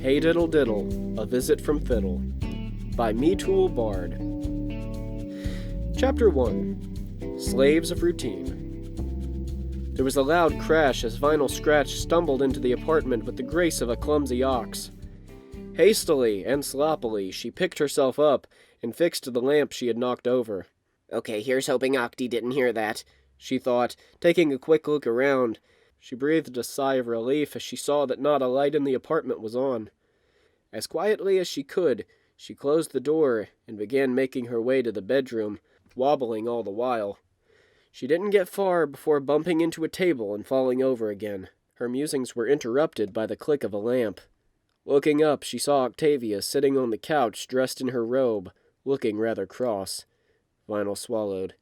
Hey Diddle Diddle, A Visit from Fiddle, by Me Tool Bard. Chapter 1, Slaves of Routine. There was a loud crash as Vinyl Scratch stumbled into the apartment with the grace of a clumsy ox. Hastily and sloppily, she picked herself up and fixed the lamp she had knocked over. Okay, here's hoping Octy didn't hear that, she thought, taking a quick look around. She breathed a sigh of relief as she saw that not a light in the apartment was on. As quietly as she could, she closed the door and began making her way to the bedroom, wobbling all the while. She didn't get far before bumping into a table and falling over again. Her musings were interrupted by the click of a lamp. Looking up, she saw Octavia sitting on the couch dressed in her robe, looking rather cross. Vinyl swallowed.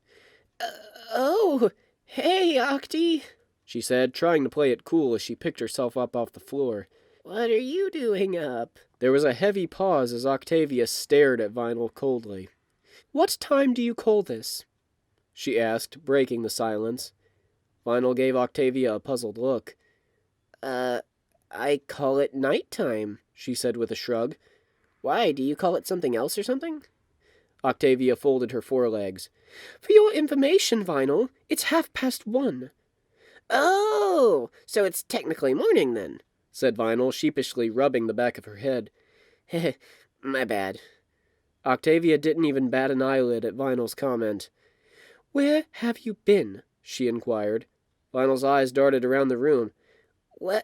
Oh, hey, Octy, she said, trying to play it cool as she picked herself up off the floor. What are you doing up? There was a heavy pause as Octavia stared at Vinyl coldly. What time do you call this? She asked, breaking the silence. Vinyl gave Octavia a puzzled look. I call it nighttime, she said with a shrug. Why, do you call it something else or something? Octavia folded her forelegs. For your information, Vinyl, it's 1:30. Oh, so it's technically morning then, said Vinyl, sheepishly rubbing the back of her head. Heh, my bad. Octavia didn't even bat an eyelid at Vinyl's comment. Where have you been? She inquired. Vinyl's eyes darted around the room. Well,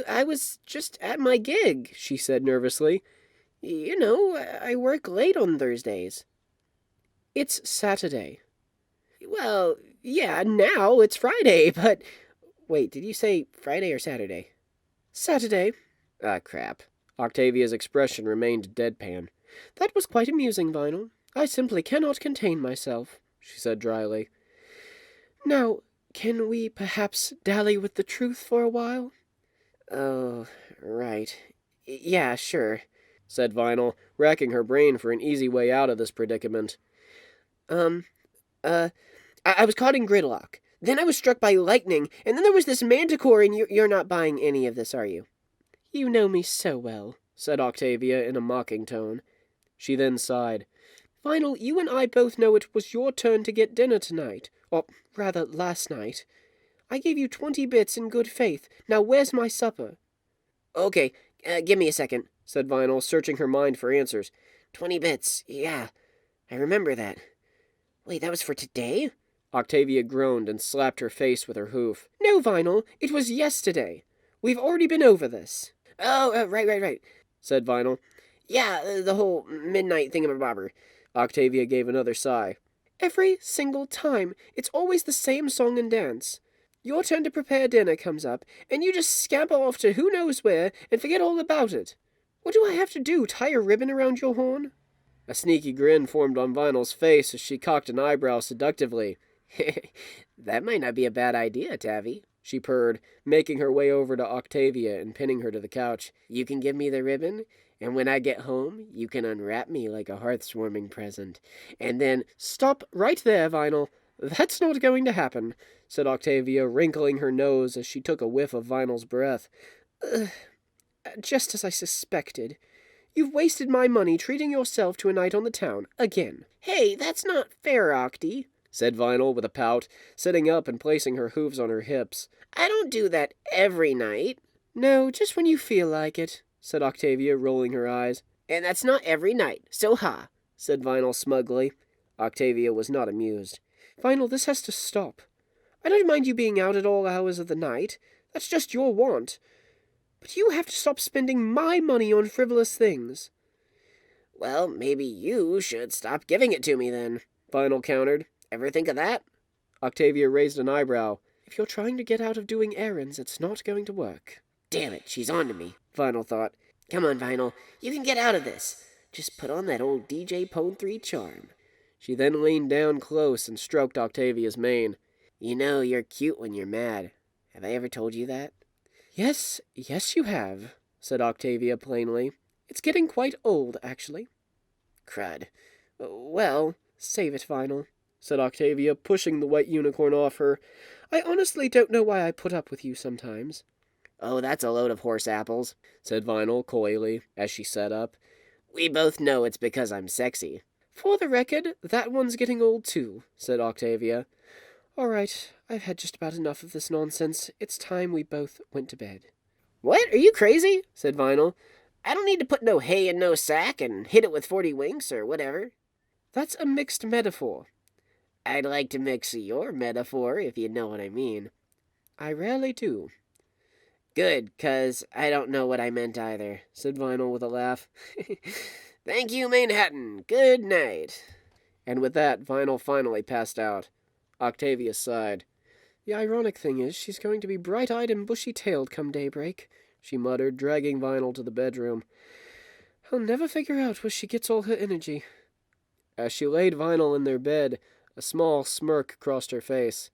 I was just at my gig, she said nervously. You know, I work late on Thursdays. It's Saturday. Well, yeah, now it's Friday, but... Wait, did you say Friday or Saturday? Saturday. Ah, crap. Octavia's expression remained deadpan. That was quite amusing, Vinyl. I simply cannot contain myself, she said dryly. Now, can we perhaps dally with the truth for a while? Oh, right. Yeah, sure, said Vinyl, racking her brain for an easy way out of this predicament. I was caught in gridlock. Then I was struck by lightning, and then there was this manticore, and you're not buying any of this, are you? You know me so well, said Octavia in a mocking tone. She then sighed. Vinyl, you and I both know it was your turn to get dinner tonight, or rather last night. I gave you 20 bits in good faith. Now where's my supper? Okay, give me a second, said Vinyl, searching her mind for answers. 20 bits, yeah, I remember that. Wait, that was for today? Octavia groaned and slapped her face with her hoof. No, Vinyl, it was yesterday. We've already been over this. Oh, right, said Vinyl. Yeah, the whole midnight thingamabobber. Octavia gave another sigh. Every single time, it's always the same song and dance. Your turn to prepare dinner comes up, and you just scamper off to who knows where and forget all about it. What do I have to do, tie a ribbon around your horn? A sneaky grin formed on Vinyl's face as she cocked an eyebrow seductively. That might not be a bad idea, Tavi, she purred, making her way over to Octavia and pinning her to the couch. You can give me the ribbon, and when I get home, you can unwrap me like a hearth-warming present. And then... Stop right there, Vinyl. That's not going to happen, said Octavia, wrinkling her nose as she took a whiff of Vinyl's breath. Just as I suspected. You've wasted my money treating yourself to a night on the town, again. Hey, that's not fair, Octy, said Vinyl with a pout, sitting up and placing her hooves on her hips. I don't do that every night. No, just when you feel like it, said Octavia, rolling her eyes. And that's not every night, so ha, said Vinyl smugly. Octavia was not amused. Vinyl, this has to stop. I don't mind you being out at all hours of the night. That's just your want. But you have to stop spending my money on frivolous things. Well, maybe you should stop giving it to me then, Vinyl countered. Ever think of that? Octavia raised an eyebrow. If you're trying to get out of doing errands, it's not going to work. Damn it, she's on to me, Vinyl thought. Come on, Vinyl, you can get out of this. Just put on that old DJ Pone 3 charm. She then leaned down close and stroked Octavia's mane. You know you're cute when you're mad. Have I ever told you that? Yes, you have, said Octavia plainly. It's getting quite old, actually. Crud. Well, save it, Vinyl, said Octavia, pushing the white unicorn off her. I honestly don't know why I put up with you sometimes. "Oh, that's a load of horse apples," said Vinyl coyly as she sat up. "We both know it's because I'm sexy." "For the record, that one's getting old too," said Octavia. "All right, I've had just about enough of this nonsense. It's time we both went to bed." "What? Are you crazy?" said Vinyl. "I don't need to put no hay in no sack and hit it with 40 winks or whatever." "That's a mixed metaphor." "I'd like to mix your metaphor, if you know what I mean." "I rarely do." "Good, 'cause I don't know what I meant either," said Vinyl with a laugh. "Thank you, Manhattan. Good night." And with that, Vinyl finally passed out. Octavia sighed. "The ironic thing is, she's going to be bright-eyed and bushy-tailed come daybreak," she muttered, dragging Vinyl to the bedroom. "I'll never figure out where she gets all her energy." As she laid Vinyl in their bed, a small smirk crossed her face.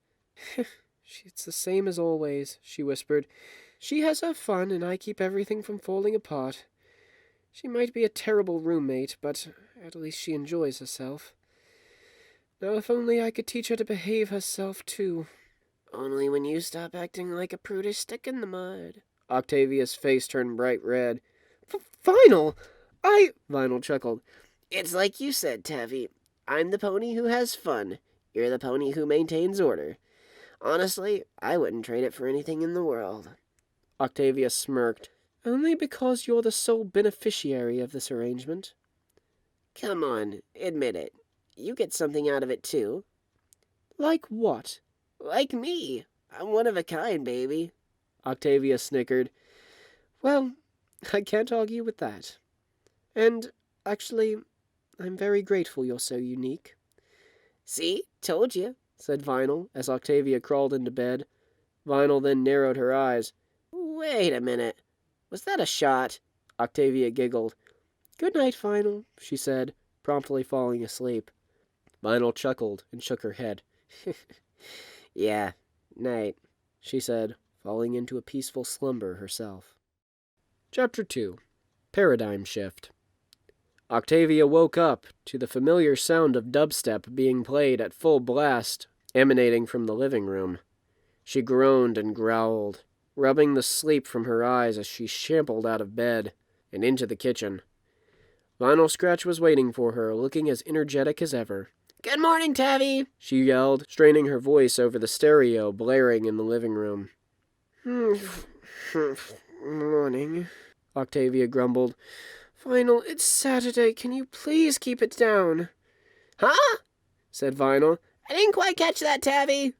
"It's the same as always," she whispered. "She has her fun, and I keep everything from falling apart. She might be a terrible roommate, but at least she enjoys herself. Now if only I could teach her to behave herself, too." "Only when you stop acting like a prudish stick in the mud." Octavia's face turned bright red. "Vinyl! Vinyl chuckled. "It's like you said, Tavi. I'm the pony who has fun. You're the pony who maintains order. Honestly, I wouldn't trade it for anything in the world." Octavia smirked. "Only because you're the sole beneficiary of this arrangement." "Come on, admit it. You get something out of it, too." "Like what?" "Like me. I'm one of a kind, baby." Octavia snickered. "Well, I can't argue with that. And, actually, I'm very grateful you're so unique." "See? Told you," said Vinyl as Octavia crawled into bed. Vinyl then narrowed her eyes. "Wait a minute. Was that a shot?" Octavia giggled. "Good night, Vinyl," she said, promptly falling asleep. Vinyl chuckled and shook her head. "Yeah, night," she said, falling into a peaceful slumber herself. Chapter 2. Paradigm Shift. Octavia woke up to the familiar sound of dubstep being played at full blast, emanating from the living room. She groaned and growled, rubbing the sleep from her eyes as she shambled out of bed and into the kitchen. Vinyl Scratch was waiting for her, looking as energetic as ever. "Good morning, Tavi," she yelled, straining her voice over the stereo blaring in the living room. "Morning," Octavia grumbled. "Vinyl, it's Saturday. Can you please keep it down?" "Huh?" said Vinyl. "I didn't quite catch that, Tavi."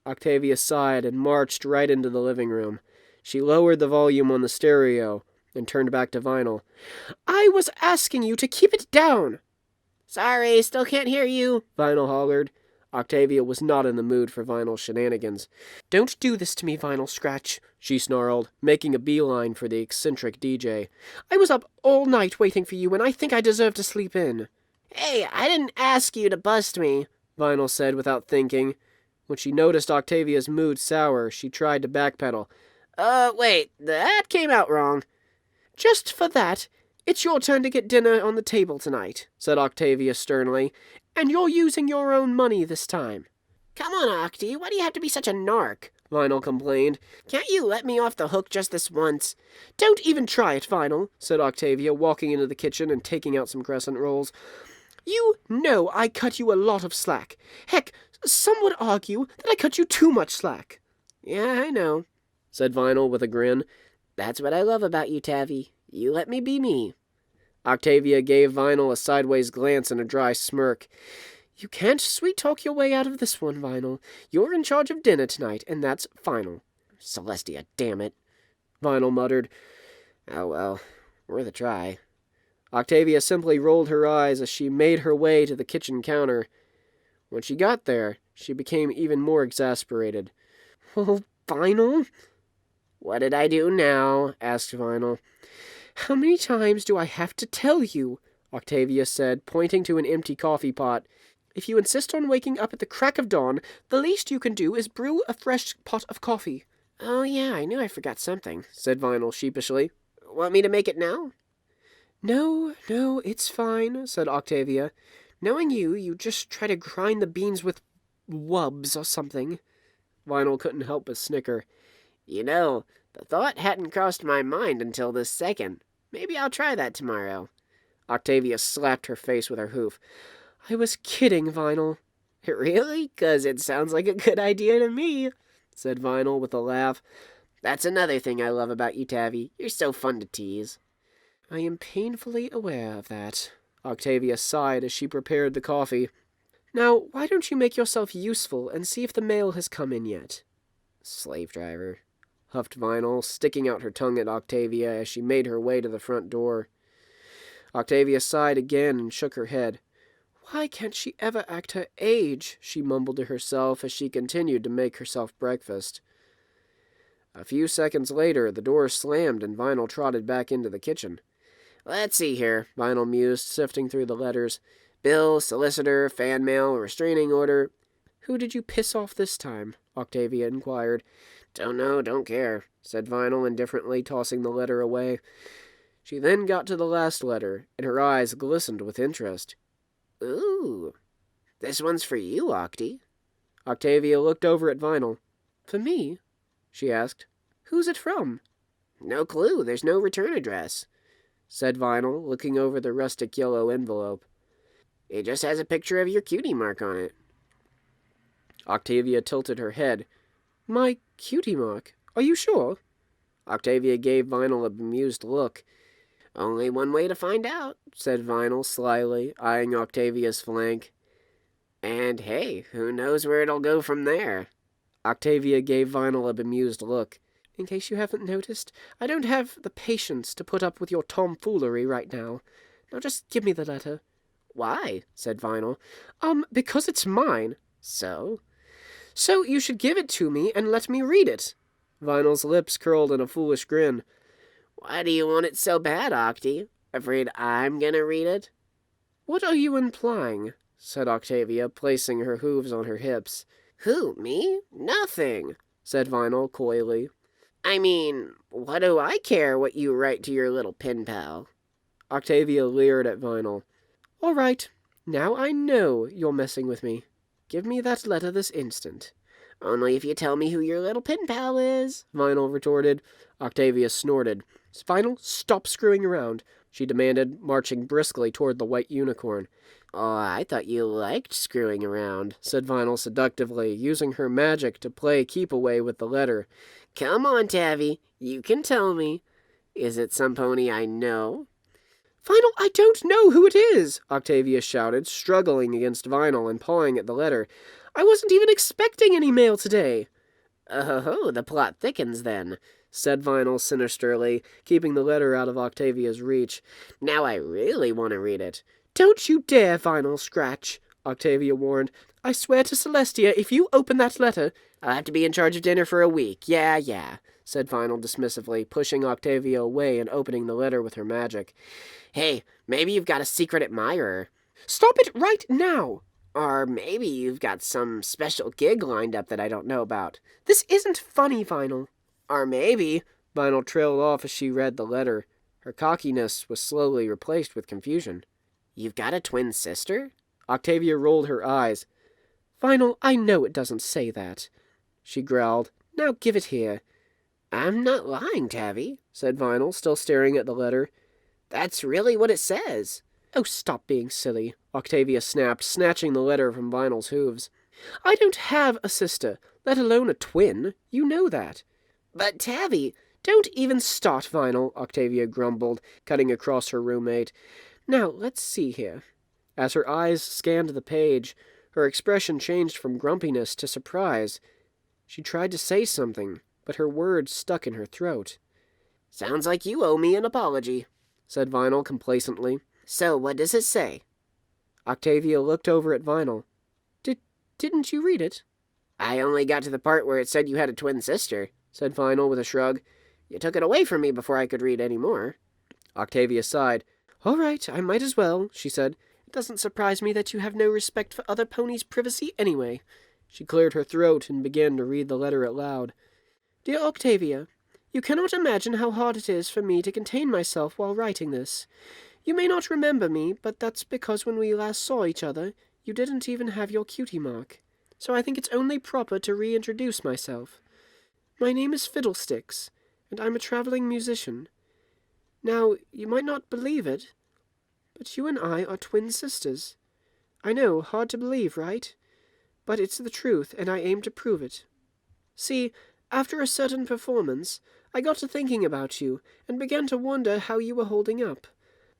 Octavia sighed and marched right into the living room. She lowered the volume on the stereo and turned back to Vinyl. "I was asking you to keep it down." "Sorry, still can't hear you," Vinyl hollered. Octavia was not in the mood for Vinyl's shenanigans. "Don't do this to me, Vinyl Scratch," she snarled, making a beeline for the eccentric DJ. "I was up all night waiting for you, and I think I deserve to sleep in." "Hey, I didn't ask you to bust me," Vinyl said without thinking. When she noticed Octavia's mood sour, she tried to backpedal. Wait, that came out wrong." "Just for that, it's your turn to get dinner on the table tonight," said Octavia sternly. "And you're using your own money this time." "Come on, Octy, why do you have to be such a narc?" Vinyl complained. "Can't you let me off the hook just this once?" "Don't even try it, Vinyl," said Octavia, walking into the kitchen and taking out some crescent rolls. "You know I cut you a lot of slack. Heck, some would argue that I cut you too much slack." "Yeah, I know," said Vinyl with a grin. "That's what I love about you, Tavi. You let me be me." Octavia gave Vinyl a sideways glance and a dry smirk. "You can't sweet-talk your way out of this one, Vinyl. You're in charge of dinner tonight, and that's final." "Celestia, damn it," Vinyl muttered. "Oh well, worth a try." Octavia simply rolled her eyes as she made her way to the kitchen counter. When she got there, she became even more exasperated. "Oh, Vinyl?" "What did I do now?" asked Vinyl. "How many times do I have to tell you?" Octavia said, pointing to an empty coffee pot. "If you insist on waking up at the crack of dawn, the least you can do is brew a fresh pot of coffee." "Oh yeah, I knew I forgot something," said Vinyl sheepishly. "Want me to make it now?" No, it's fine," said Octavia. "Knowing you, you just try to grind the beans with wubs or something." Vinyl couldn't help but snicker. "You know, The thought hadn't crossed my mind until this second. Maybe I'll try that tomorrow. Octavia slapped her face with her hoof. I was kidding, Vinyl. Really? 'Cause it sounds like a good idea to me, said Vinyl with a laugh. That's another thing I love about you, Tavi. You're so fun to tease. I am painfully aware of that. Octavia sighed as she prepared the coffee. Now, why don't you make yourself useful and see if the mail has come in yet? Slave driver, huffed Vinyl, sticking out her tongue at Octavia as she made her way to the front door. Octavia sighed again and shook her head. Why can't she ever act her age? She mumbled to herself as she continued to make herself breakfast. A few seconds later, the door slammed and Vinyl trotted back into the kitchen. Let's see here, Vinyl mused, sifting through the letters. Bill, solicitor, fan mail, restraining order. Who did you piss off this time? Octavia inquired. Don't know, don't care, said Vinyl indifferently, tossing the letter away. She then got to the last letter, and her eyes glistened with interest. Ooh, this one's for you, Octy. Octavia looked over at Vinyl. For me? She asked. Who's it from? No clue, there's no return address, said Vinyl, looking over the rustic yellow envelope. It just has a picture of your cutie mark on it. Octavia tilted her head. My cutie mark? Are you sure? Octavia gave Vinyl a bemused look. Only one way to find out, said Vinyl slyly, eyeing Octavia's flank. And hey, who knows where it'll go from there? Octavia gave Vinyl a bemused look. In case you haven't noticed, I don't have the patience to put up with your tomfoolery right now. Now just give me the letter. Why? Said Vinyl. Because it's mine. So? So you should give it to me and let me read it. Vinyl's lips curled in a foolish grin. Why do you want it so bad, Octy? Afraid I'm gonna read it? What are you implying? Said Octavia, placing her hooves on her hips. Who, me? Nothing, said Vinyl coyly. I mean, what do I care what you write to your little pen pal? Octavia leered at Vinyl. All right, now I know you're messing with me. Give me that letter this instant. Only if you tell me who your little pen pal is, Vinyl retorted. Octavia snorted. Vinyl, stop screwing around, she demanded, marching briskly toward the white unicorn. Oh, I thought you liked screwing around, said Vinyl seductively, using her magic to play keep-away with the letter. Come on, Tavi, you can tell me. Is it some pony I know? Vinyl, I don't know who it is, Octavia shouted, struggling against Vinyl and pawing at the letter. I wasn't even expecting any mail today. Oh, the plot thickens then, said Vinyl sinisterly, keeping the letter out of Octavia's reach. Now I really want to read it. Don't you dare, Vinyl Scratch, Octavia warned. I swear to Celestia, if you open that letter... I'll have to be in charge of dinner for a week. Yeah, said Vinyl dismissively, pushing Octavia away and opening the letter with her magic. Hey, maybe you've got a secret admirer. Stop it right now! Or maybe you've got some special gig lined up that I don't know about. This isn't funny, Vinyl. Or maybe... Vinyl trailed off as she read the letter. Her cockiness was slowly replaced with confusion. You've got a twin sister? Octavia rolled her eyes. Vinyl, I know it doesn't say that, she growled. Now give it here. I'm not lying, Tavi, said Vinyl, still staring at the letter. That's really what it says. Oh, stop being silly, Octavia snapped, snatching the letter from Vinyl's hooves. I don't have a sister, let alone a twin. You know that. But Tavi... Don't even start, Vinyl, Octavia grumbled, cutting across her roommate. Now, let's see here. As her eyes scanned the page, her expression changed from grumpiness to surprise. She tried to say something, but her words stuck in her throat. Sounds like you owe me an apology, said Vinyl complacently. So, what does it say? Octavia looked over at Vinyl. Didn't you read it? I only got to the part where it said you had a twin sister, said Vinyl with a shrug. You took it away from me before I could read any more. Octavia sighed. All right, I might as well, she said. It doesn't surprise me that you have no respect for other ponies' privacy anyway. She cleared her throat and began to read the letter aloud. Dear Octavia, you cannot imagine how hard it is for me to contain myself while writing this. You may not remember me, but that's because when we last saw each other, you didn't even have your cutie mark. So I think it's only proper to reintroduce myself. My name is Fiddlesticks, and I'm a traveling musician. Now, you might not believe it, but you and I are twin sisters. I know, hard to believe, right? But it's the truth, and I aim to prove it. See, after a certain performance, I got to thinking about you, and began to wonder how you were holding up.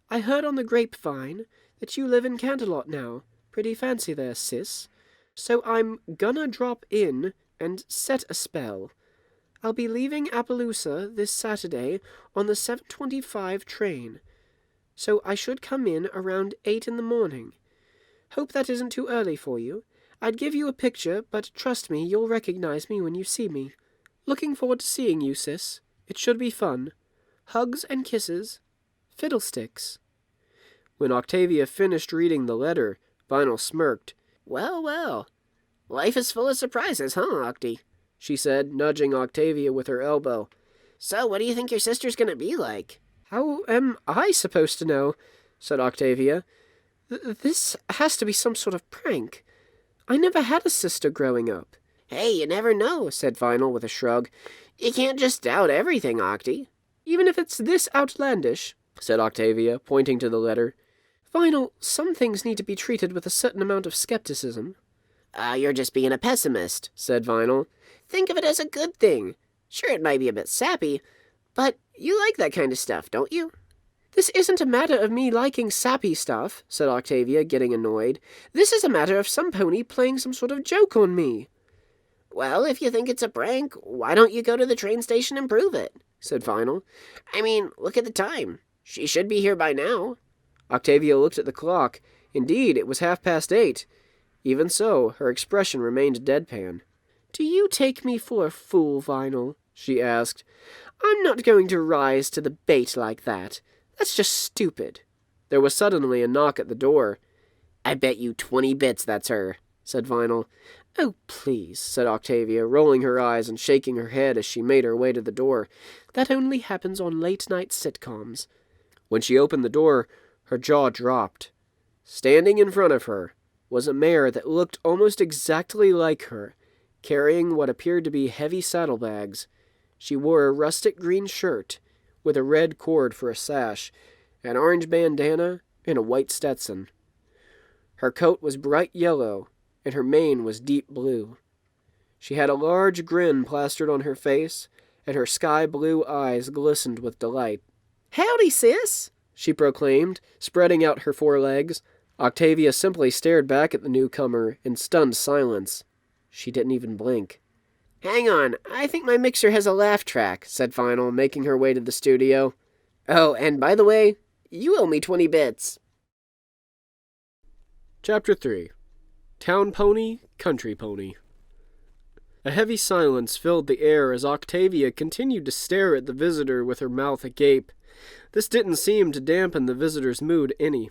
I heard on the grapevine that you live in Canterlot now. Pretty fancy there, sis. So I'm gonna drop in and set a spell. I'll be leaving Appaloosa this Saturday on the 7:25 train, so I should come in around 8 in the morning. Hope that isn't too early for you. I'd give you a picture, but trust me, you'll recognize me when you see me. Looking forward to seeing you, sis. It should be fun. Hugs and kisses. Fiddlesticks. When Octavia finished reading the letter, Vinyl smirked. Well, well. Life is full of surprises, huh, Octy? She said, nudging Octavia with her elbow. So, what do you think your sister's gonna be like? How am I supposed to know? Said Octavia. This has to be some sort of prank. I never had a sister growing up. Hey, you never know, said Vinyl with a shrug. You can't just doubt everything, Octy. Even if it's this outlandish, said Octavia, pointing to the letter. Vinyl, some things need to be treated with a certain amount of skepticism. You're just being a pessimist, said Vinyl. Think of it as a good thing. Sure, it might be a bit sappy, but you like that kind of stuff, don't you? This isn't a matter of me liking sappy stuff, said Octavia, getting annoyed. This is a matter of some pony playing some sort of joke on me. Well, if you think it's a prank, why don't you go to the train station and prove it, said Vinyl. I mean, look at the time. She should be here by now. Octavia looked at the clock. Indeed, it was 8:30. Even so, her expression remained deadpan. Do you take me for a fool, Vinyl? She asked. I'm not going to rise to the bait like that. That's just stupid. There was suddenly a knock at the door. I bet you 20 bits that's her, said Vinyl. Oh, please, said Octavia, rolling her eyes and shaking her head as she made her way to the door. That only happens on late-night sitcoms. When she opened the door, her jaw dropped. Standing in front of her was a mare that looked almost exactly like her, carrying what appeared to be heavy saddlebags. She wore a rustic green shirt, with a red cord for a sash, an orange bandana, and a white Stetson. Her coat was bright yellow, and her mane was deep blue. She had a large grin plastered on her face, and her sky-blue eyes glistened with delight. Howdy, sis, she proclaimed, spreading out her forelegs. Octavia simply stared back at the newcomer in stunned silence. She didn't even blink. Hang on, I think my mixer has a laugh track, said Vinyl, making her way to the studio. Oh, and by the way, you owe me 20 bits. Chapter 3. Town Pony, Country Pony. A heavy silence filled the air as Octavia continued to stare at the visitor with her mouth agape. This didn't seem to dampen the visitor's mood any.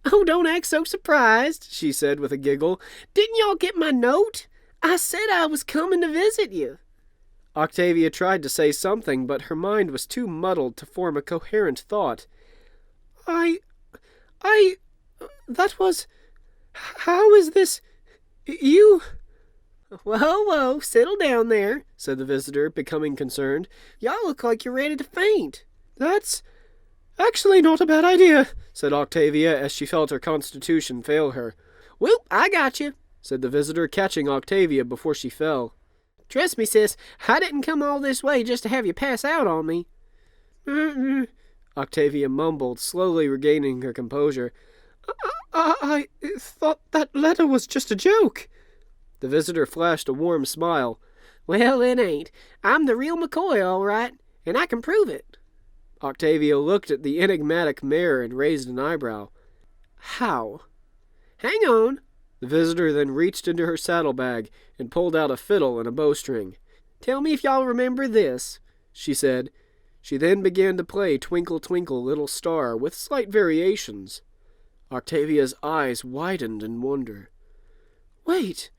Oh, don't act so surprised, she said with a giggle. Didn't y'all get my note? I said I was coming to visit you. Octavia tried to say something, but her mind was too muddled to form a coherent thought. That was... How is this... You... Whoa, settle down there, said the visitor, becoming concerned. Y'all look like you're ready to faint. That's actually not a bad idea, said Octavia as she felt her constitution fail her. Whoop, I got you, said the visitor, catching Octavia before she fell. Trust me, sis, I didn't come all this way just to have you pass out on me. Octavia mumbled, slowly regaining her composure. I thought that letter was just a joke. The visitor flashed a warm smile. Well, it ain't. I'm the real McCoy, all right, and I can prove it. Octavia looked at the enigmatic mare and raised an eyebrow. How? Hang on. The visitor then reached into her saddlebag and pulled out a fiddle and a bowstring. Tell me if y'all remember this, she said. She then began to play Twinkle, Twinkle, Little Star with slight variations. Octavia's eyes widened in wonder. Wait,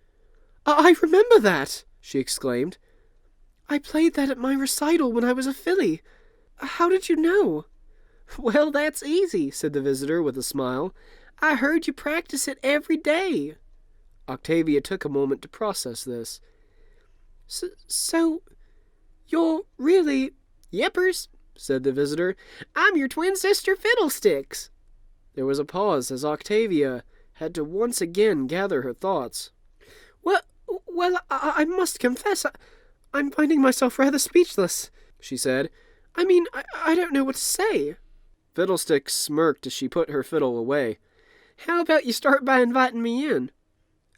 I remember that, she exclaimed. I played that at my recital when I was a filly. How did you know? Well, that's easy, said the visitor with a smile. I heard you practice it every day. Octavia took a moment to process this. So, you're really... "Yippers," said the visitor. "I'm your twin sister, Fiddlesticks." There was a pause as Octavia had to once again gather her thoughts. Well, I must confess, I'm finding myself rather speechless, she said. I mean, I don't know what to say. Fiddlesticks smirked as she put her fiddle away. "How about you start by inviting me in?"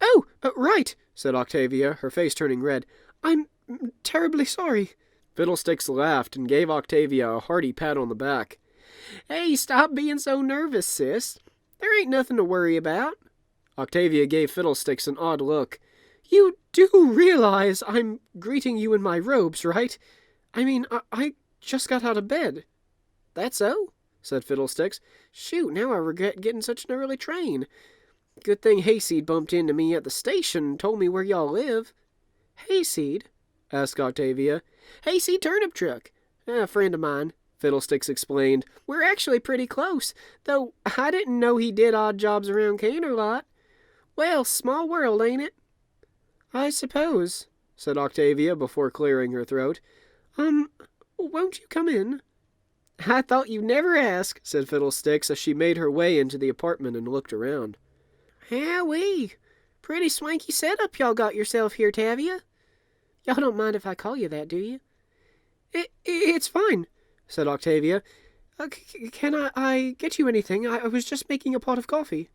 "Oh, right," said Octavia, her face turning red. "I'm terribly sorry." Fiddlesticks laughed and gave Octavia a hearty pat on the back. "Hey, stop being so nervous, sis. There ain't nothing to worry about." Octavia gave Fiddlesticks an odd look. "You do realize I'm greeting you in my robes, right? I mean, I just got out of bed." "That's so?" said Fiddlesticks. "Shoot, now I regret getting such an early train. Good thing Hayseed bumped into me at the station and told me where y'all live." "Hayseed?" asked Octavia. "Hayseed Turnip Truck. A friend of mine," Fiddlesticks explained. "We're actually pretty close, though I didn't know he did odd jobs around Canterlot. Well, small world, ain't it?" "I suppose," said Octavia before clearing her throat. Won't you come in?" "I thought you'd never ask," said Fiddlesticks as she made her way into the apartment and looked around. "Howee! Pretty swanky setup y'all got yourself here, Tavia. Y'all don't mind if I call you that, do you?" It's fine," said Octavia. "Can I get you anything? I was just making a pot of coffee."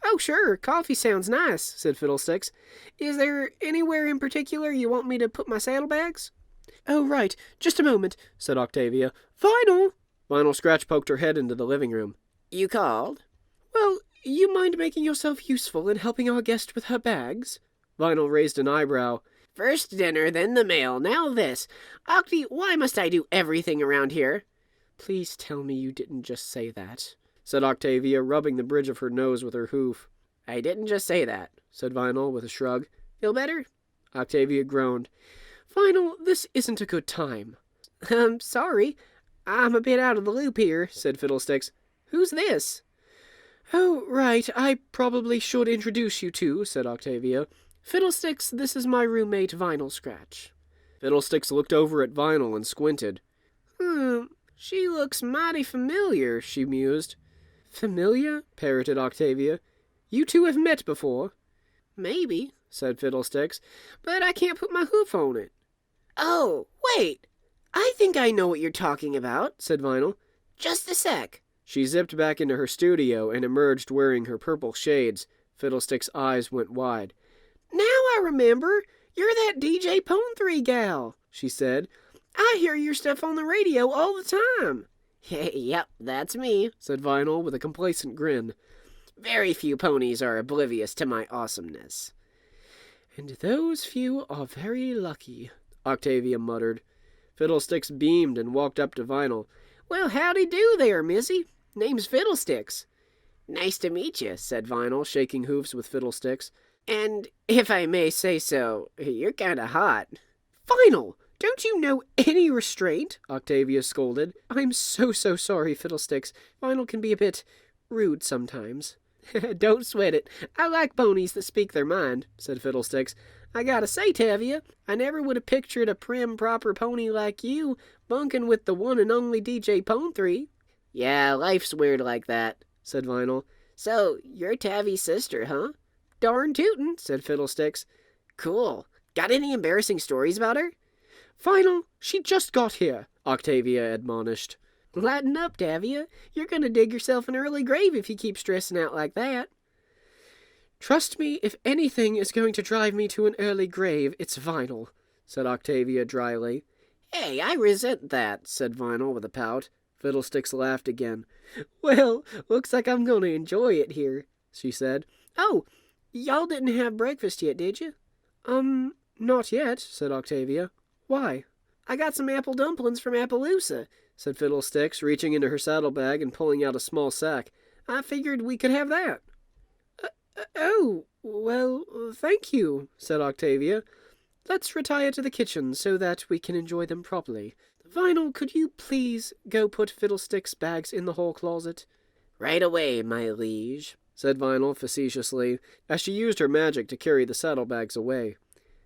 "Oh, sure, coffee sounds nice," said Fiddlesticks. "Is there anywhere in particular you want me to put my saddlebags?" "Oh, right. Just a moment," said Octavia. "Vinyl!" Vinyl Scratch poked her head into the living room. "You called?" "Well, you mind making yourself useful and helping our guest with her bags?" Vinyl raised an eyebrow. "First dinner, then the mail, now this. Octy, why must I do everything around here?" "Please tell me you didn't just say that," said Octavia, rubbing the bridge of her nose with her hoof. "I didn't just say that," said Vinyl with a shrug. "Feel better?" Octavia groaned. "Vinyl, this isn't a good time." "Sorry. I'm a bit out of the loop here," said Fiddlesticks. "Who's this?" "Oh, right. I probably should introduce you two," said Octavia. "Fiddlesticks, this is my roommate, Vinyl Scratch." Fiddlesticks looked over at Vinyl and squinted. She looks mighty familiar," she mused. "Familiar?" parroted Octavia. "You two have met before?" "Maybe," said Fiddlesticks, "but I can't put my hoof on it." "Oh, wait! I think I know what you're talking about," said Vinyl. "Just a sec." She zipped back into her studio and emerged wearing her purple shades. Fiddlestick's eyes went wide. "Now I remember. You're that DJ Pone3 gal," she said. "I hear your stuff on the radio all the time." "Yep, that's me," said Vinyl with a complacent grin. "Very few ponies are oblivious to my awesomeness." "And those few are very lucky," Octavia muttered. Fiddlesticks beamed and walked up to Vinyl. "Well, howdy do there, missy. Name's Fiddlesticks." "Nice to meet you," said Vinyl, shaking hoofs with Fiddlesticks. "And, if I may say so, you're kinda hot." "Vinyl! Don't you know any restraint?" Octavia scolded. "I'm so sorry, Fiddlesticks. Vinyl can be a bit rude sometimes." "Don't sweat it. I like ponies that speak their mind," said Fiddlesticks. "I gotta say, Tavia, I never would have pictured a prim, proper pony like you bunking with the one and only DJ Pone3. "Yeah, life's weird like that," said Vinyl. "So, you're Tavi's sister, huh?" "Darn tootin'," said Fiddlesticks. "Cool. Got any embarrassing stories about her?" "Vinyl, she just got here," Octavia admonished. "Lighten up, Tavia. You're gonna dig yourself an early grave if you keep stressing out like that." "Trust me, if anything is going to drive me to an early grave, it's Vinyl," said Octavia dryly. "Hey, I resent that," said Vinyl with a pout. Fiddlesticks laughed again. "Well, looks like I'm gonna enjoy it here," she said. "Oh, y'all didn't have breakfast yet, did you?" Not yet," said Octavia. "Why?" "I got some apple dumplings from Appaloosa," said Fiddlesticks, reaching into her saddlebag and pulling out a small sack. "I figured we could have that." Oh, well, thank you," said Octavia. "Let's retire to the kitchen so that we can enjoy them properly. Vinyl, could you please go put Fiddlestick's bags in the hall closet?" "Right away, my liege," said Vinyl facetiously, as she used her magic to carry the saddlebags away.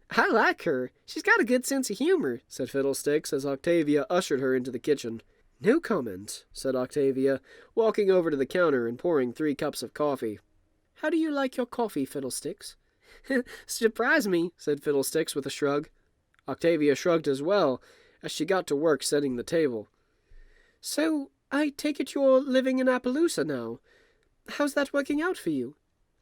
I like her. She's got a good sense of humor, said Fiddlesticks as Octavia ushered her into the kitchen. No comment, said Octavia, walking over to the counter and pouring 3 cups of coffee. How do you like your coffee, Fiddlesticks? Surprise me, said Fiddlesticks with a shrug. Octavia shrugged as well, as she got to work setting the table. So, I take it you're living in Appaloosa now. How's that working out for you?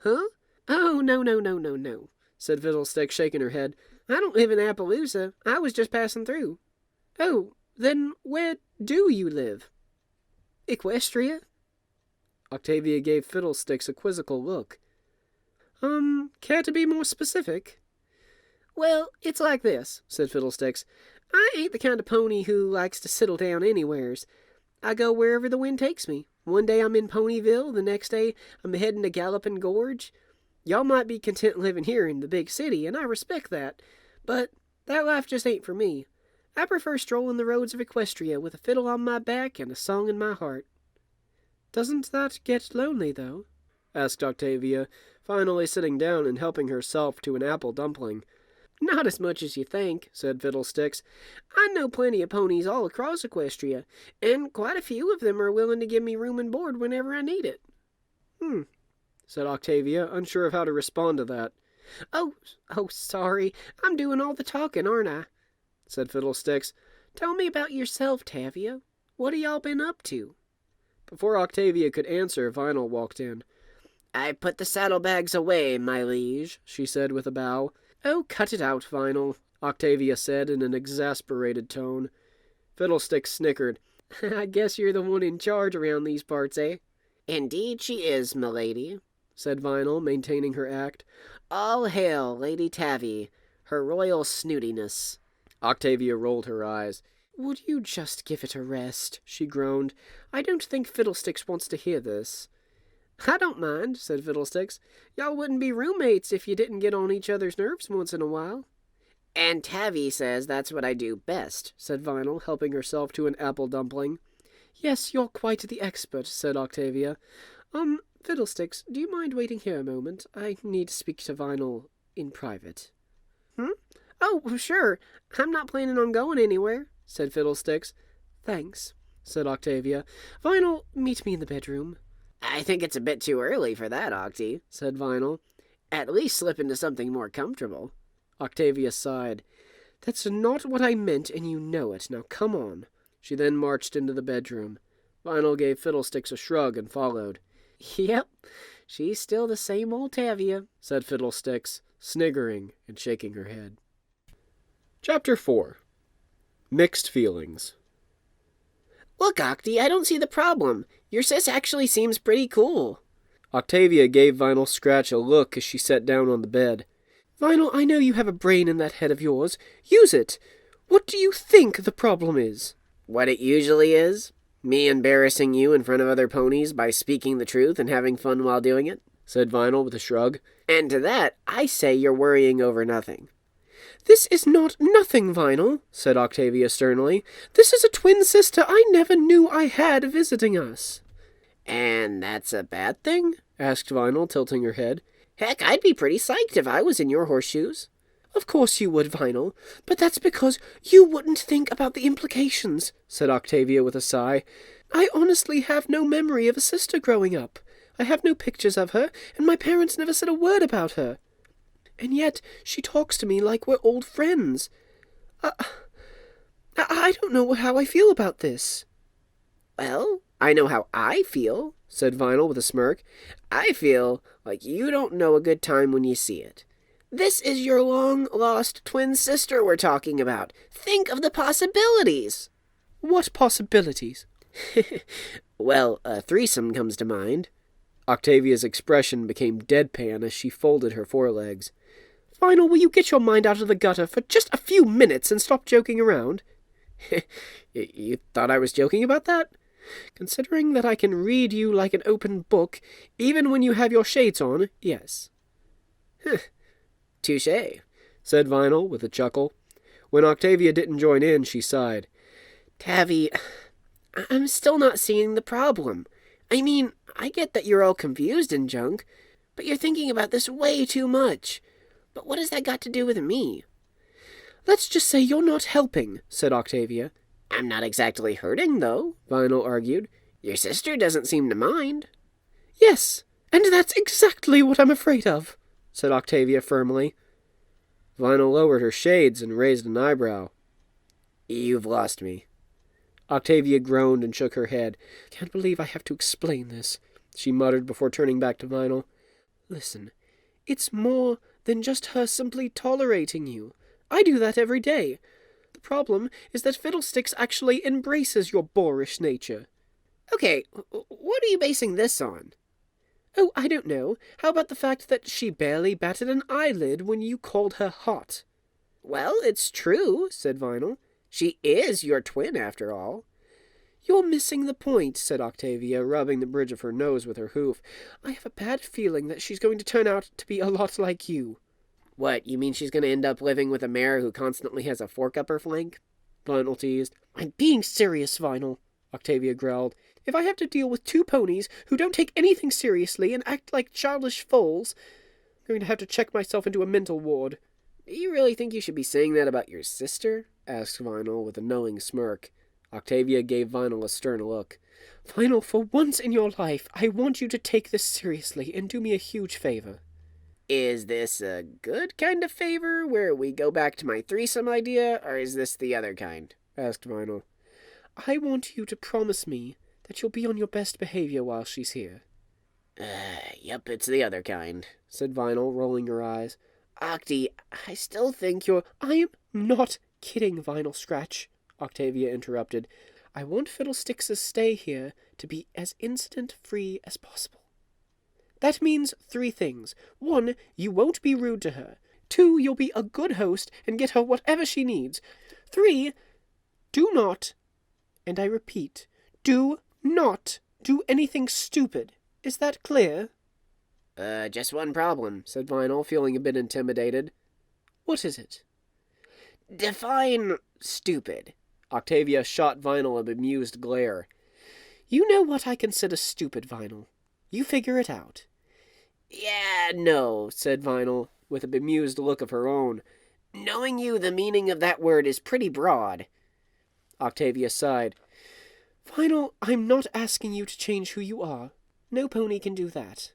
Huh? Oh, no, said Fiddlesticks, shaking her head. I don't live in Appaloosa. I was just passing through. Oh, then where do you live? Equestria? Octavia gave Fiddlesticks a quizzical look. Care to be more specific? Well, it's like this, said Fiddlesticks. I ain't the kind of pony who likes to settle down anywheres. I go wherever the wind takes me. One day I'm in Ponyville, the next day I'm heading to Galloping Gorge. Y'all might be content living here in the big city, and I respect that, but that life just ain't for me. I prefer strolling the roads of Equestria with a fiddle on my back and a song in my heart. Doesn't that get lonely, though? Asked Octavia, finally sitting down and helping herself to an apple dumpling. Not as much as you think, said Fiddlesticks. I know plenty of ponies all across Equestria, and quite a few of them are willing to give me room and board whenever I need it. Said Octavia, unsure of how to respond to that. Oh, sorry. I'm doing all the talking, aren't I? Said Fiddlesticks. Tell me about yourself, Tavia. What have y'all been up to? Before Octavia could answer, Vinyl walked in. I put the saddlebags away, my liege, she said with a bow. Oh, cut it out, Vinyl, Octavia said in an exasperated tone. Fiddlesticks snickered. I guess you're the one in charge around these parts, eh? Indeed she is, milady, said Vinyl, maintaining her act. All hail, Lady Tavi, her royal snootiness. Octavia rolled her eyes. Would you just give it a rest? She groaned. I don't think Fiddlesticks wants to hear this. I don't mind, said Fiddlesticks. Y'all wouldn't be roommates if you didn't get on each other's nerves once in a while. And Tavi says that's what I do best, said Vinyl, helping herself to an apple dumpling. Yes, you're quite the expert, said Octavia. Fiddlesticks, do you mind waiting here a moment? I need to speak to Vinyl in private. Oh, sure. I'm not planning on going anywhere, said Fiddlesticks. Thanks, said Octavia. Vinyl, meet me in the bedroom. I think it's a bit too early for that, Octy, said Vinyl. At least slip into something more comfortable. Octavia sighed. That's not what I meant, and you know it. Now come on. She then marched into the bedroom. Vinyl gave Fiddlesticks a shrug and followed. Yep, she's still the same old Tavia, said Fiddlesticks, sniggering and shaking her head. Chapter 4. Mixed Feelings. Look, Octy, I don't see the problem. Your sis actually seems pretty cool. Octavia gave Vinyl Scratch a look as she sat down on the bed. Vinyl, I know you have a brain in that head of yours. Use it. What do you think the problem is? What it usually is? Me embarrassing you in front of other ponies by speaking the truth and having fun while doing it, said Vinyl with a shrug. And to that, I say you're worrying over nothing. This is not nothing, Vinyl, said Octavia sternly. This is a twin sister I never knew I had visiting us. And that's a bad thing? Asked Vinyl, tilting her head. Heck, I'd be pretty psyched if I was in your horseshoes. Of course you would, Vinyl, but that's because you wouldn't think about the implications, said Octavia with a sigh. I honestly have no memory of a sister growing up. I have no pictures of her, and my parents never said a word about her. And yet she talks to me like we're old friends. I don't know how I feel about this. Well, I know how I feel, said Vinyl with a smirk. I feel like you don't know a good time when you see it. This is your long-lost twin sister we're talking about. Think of the possibilities. What possibilities? Well, a threesome comes to mind. Octavia's expression became deadpan as she folded her forelegs. Vinyl, will you get your mind out of the gutter for just a few minutes and stop joking around? You thought I was joking about that? Considering that I can read you like an open book, even when you have your shades on, yes. Touché, said Vinyl with a chuckle. When Octavia didn't join in, she sighed. Tavi, I'm still not seeing the problem. I mean, I get that you're all confused and junk, but you're thinking about this way too much. But what has that got to do with me? Let's just say you're not helping, said Octavia. I'm not exactly hurting, though, Vinyl argued. Your sister doesn't seem to mind. Yes, and that's exactly what I'm afraid of, said Octavia firmly. Vinyl lowered her shades and raised an eyebrow. You've lost me. Octavia groaned and shook her head. Can't believe I have to explain this, she muttered before turning back to Vinyl. Listen, it's more than just her simply tolerating you. I do that every day. The problem is that Fiddlesticks actually embraces your boorish nature. Okay, what are you basing this on? Oh, I don't know. How about the fact that she barely batted an eyelid when you called her hot? Well, it's true, said Vinyl. She is your twin, after all. You're missing the point, said Octavia, rubbing the bridge of her nose with her hoof. I have a bad feeling that she's going to turn out to be a lot like you. What, you mean she's going to end up living with a mare who constantly has a fork up her flank? Vinyl teased. I'm being serious, Vinyl, Octavia growled. If I have to deal with two ponies who don't take anything seriously and act like childish foals, I'm going to have to check myself into a mental ward. Do you really think you should be saying that about your sister? Asked Vinyl with a knowing smirk. Octavia gave Vinyl a stern look. Vinyl, for once in your life, I want you to take this seriously and do me a huge favor. Is this a good kind of favor where we go back to my threesome idea, or is this the other kind? Asked Vinyl. I want you to promise me that you'll be on your best behavior while she's here. Yep, it's the other kind, said Vinyl, rolling her eyes. Octy, I still think you're... I'm not kidding, Vinyl Scratch, Octavia interrupted. I want Fiddlesticks' stay here to be as incident-free as possible. That means 3 things. 1, you won't be rude to her. 2, you'll be a good host and get her whatever she needs. 3, do not, and I repeat, do not do anything stupid. Is that clear? Just one problem, said Vinyl, feeling a bit intimidated. What is it? Define stupid. Octavia shot Vinyl a bemused glare. You know what I consider stupid, Vinyl. You figure it out. Yeah, no, said Vinyl, with a bemused look of her own. Knowing you, the meaning of that word is pretty broad. Octavia sighed. Vinyl, I'm not asking you to change who you are. No pony can do that.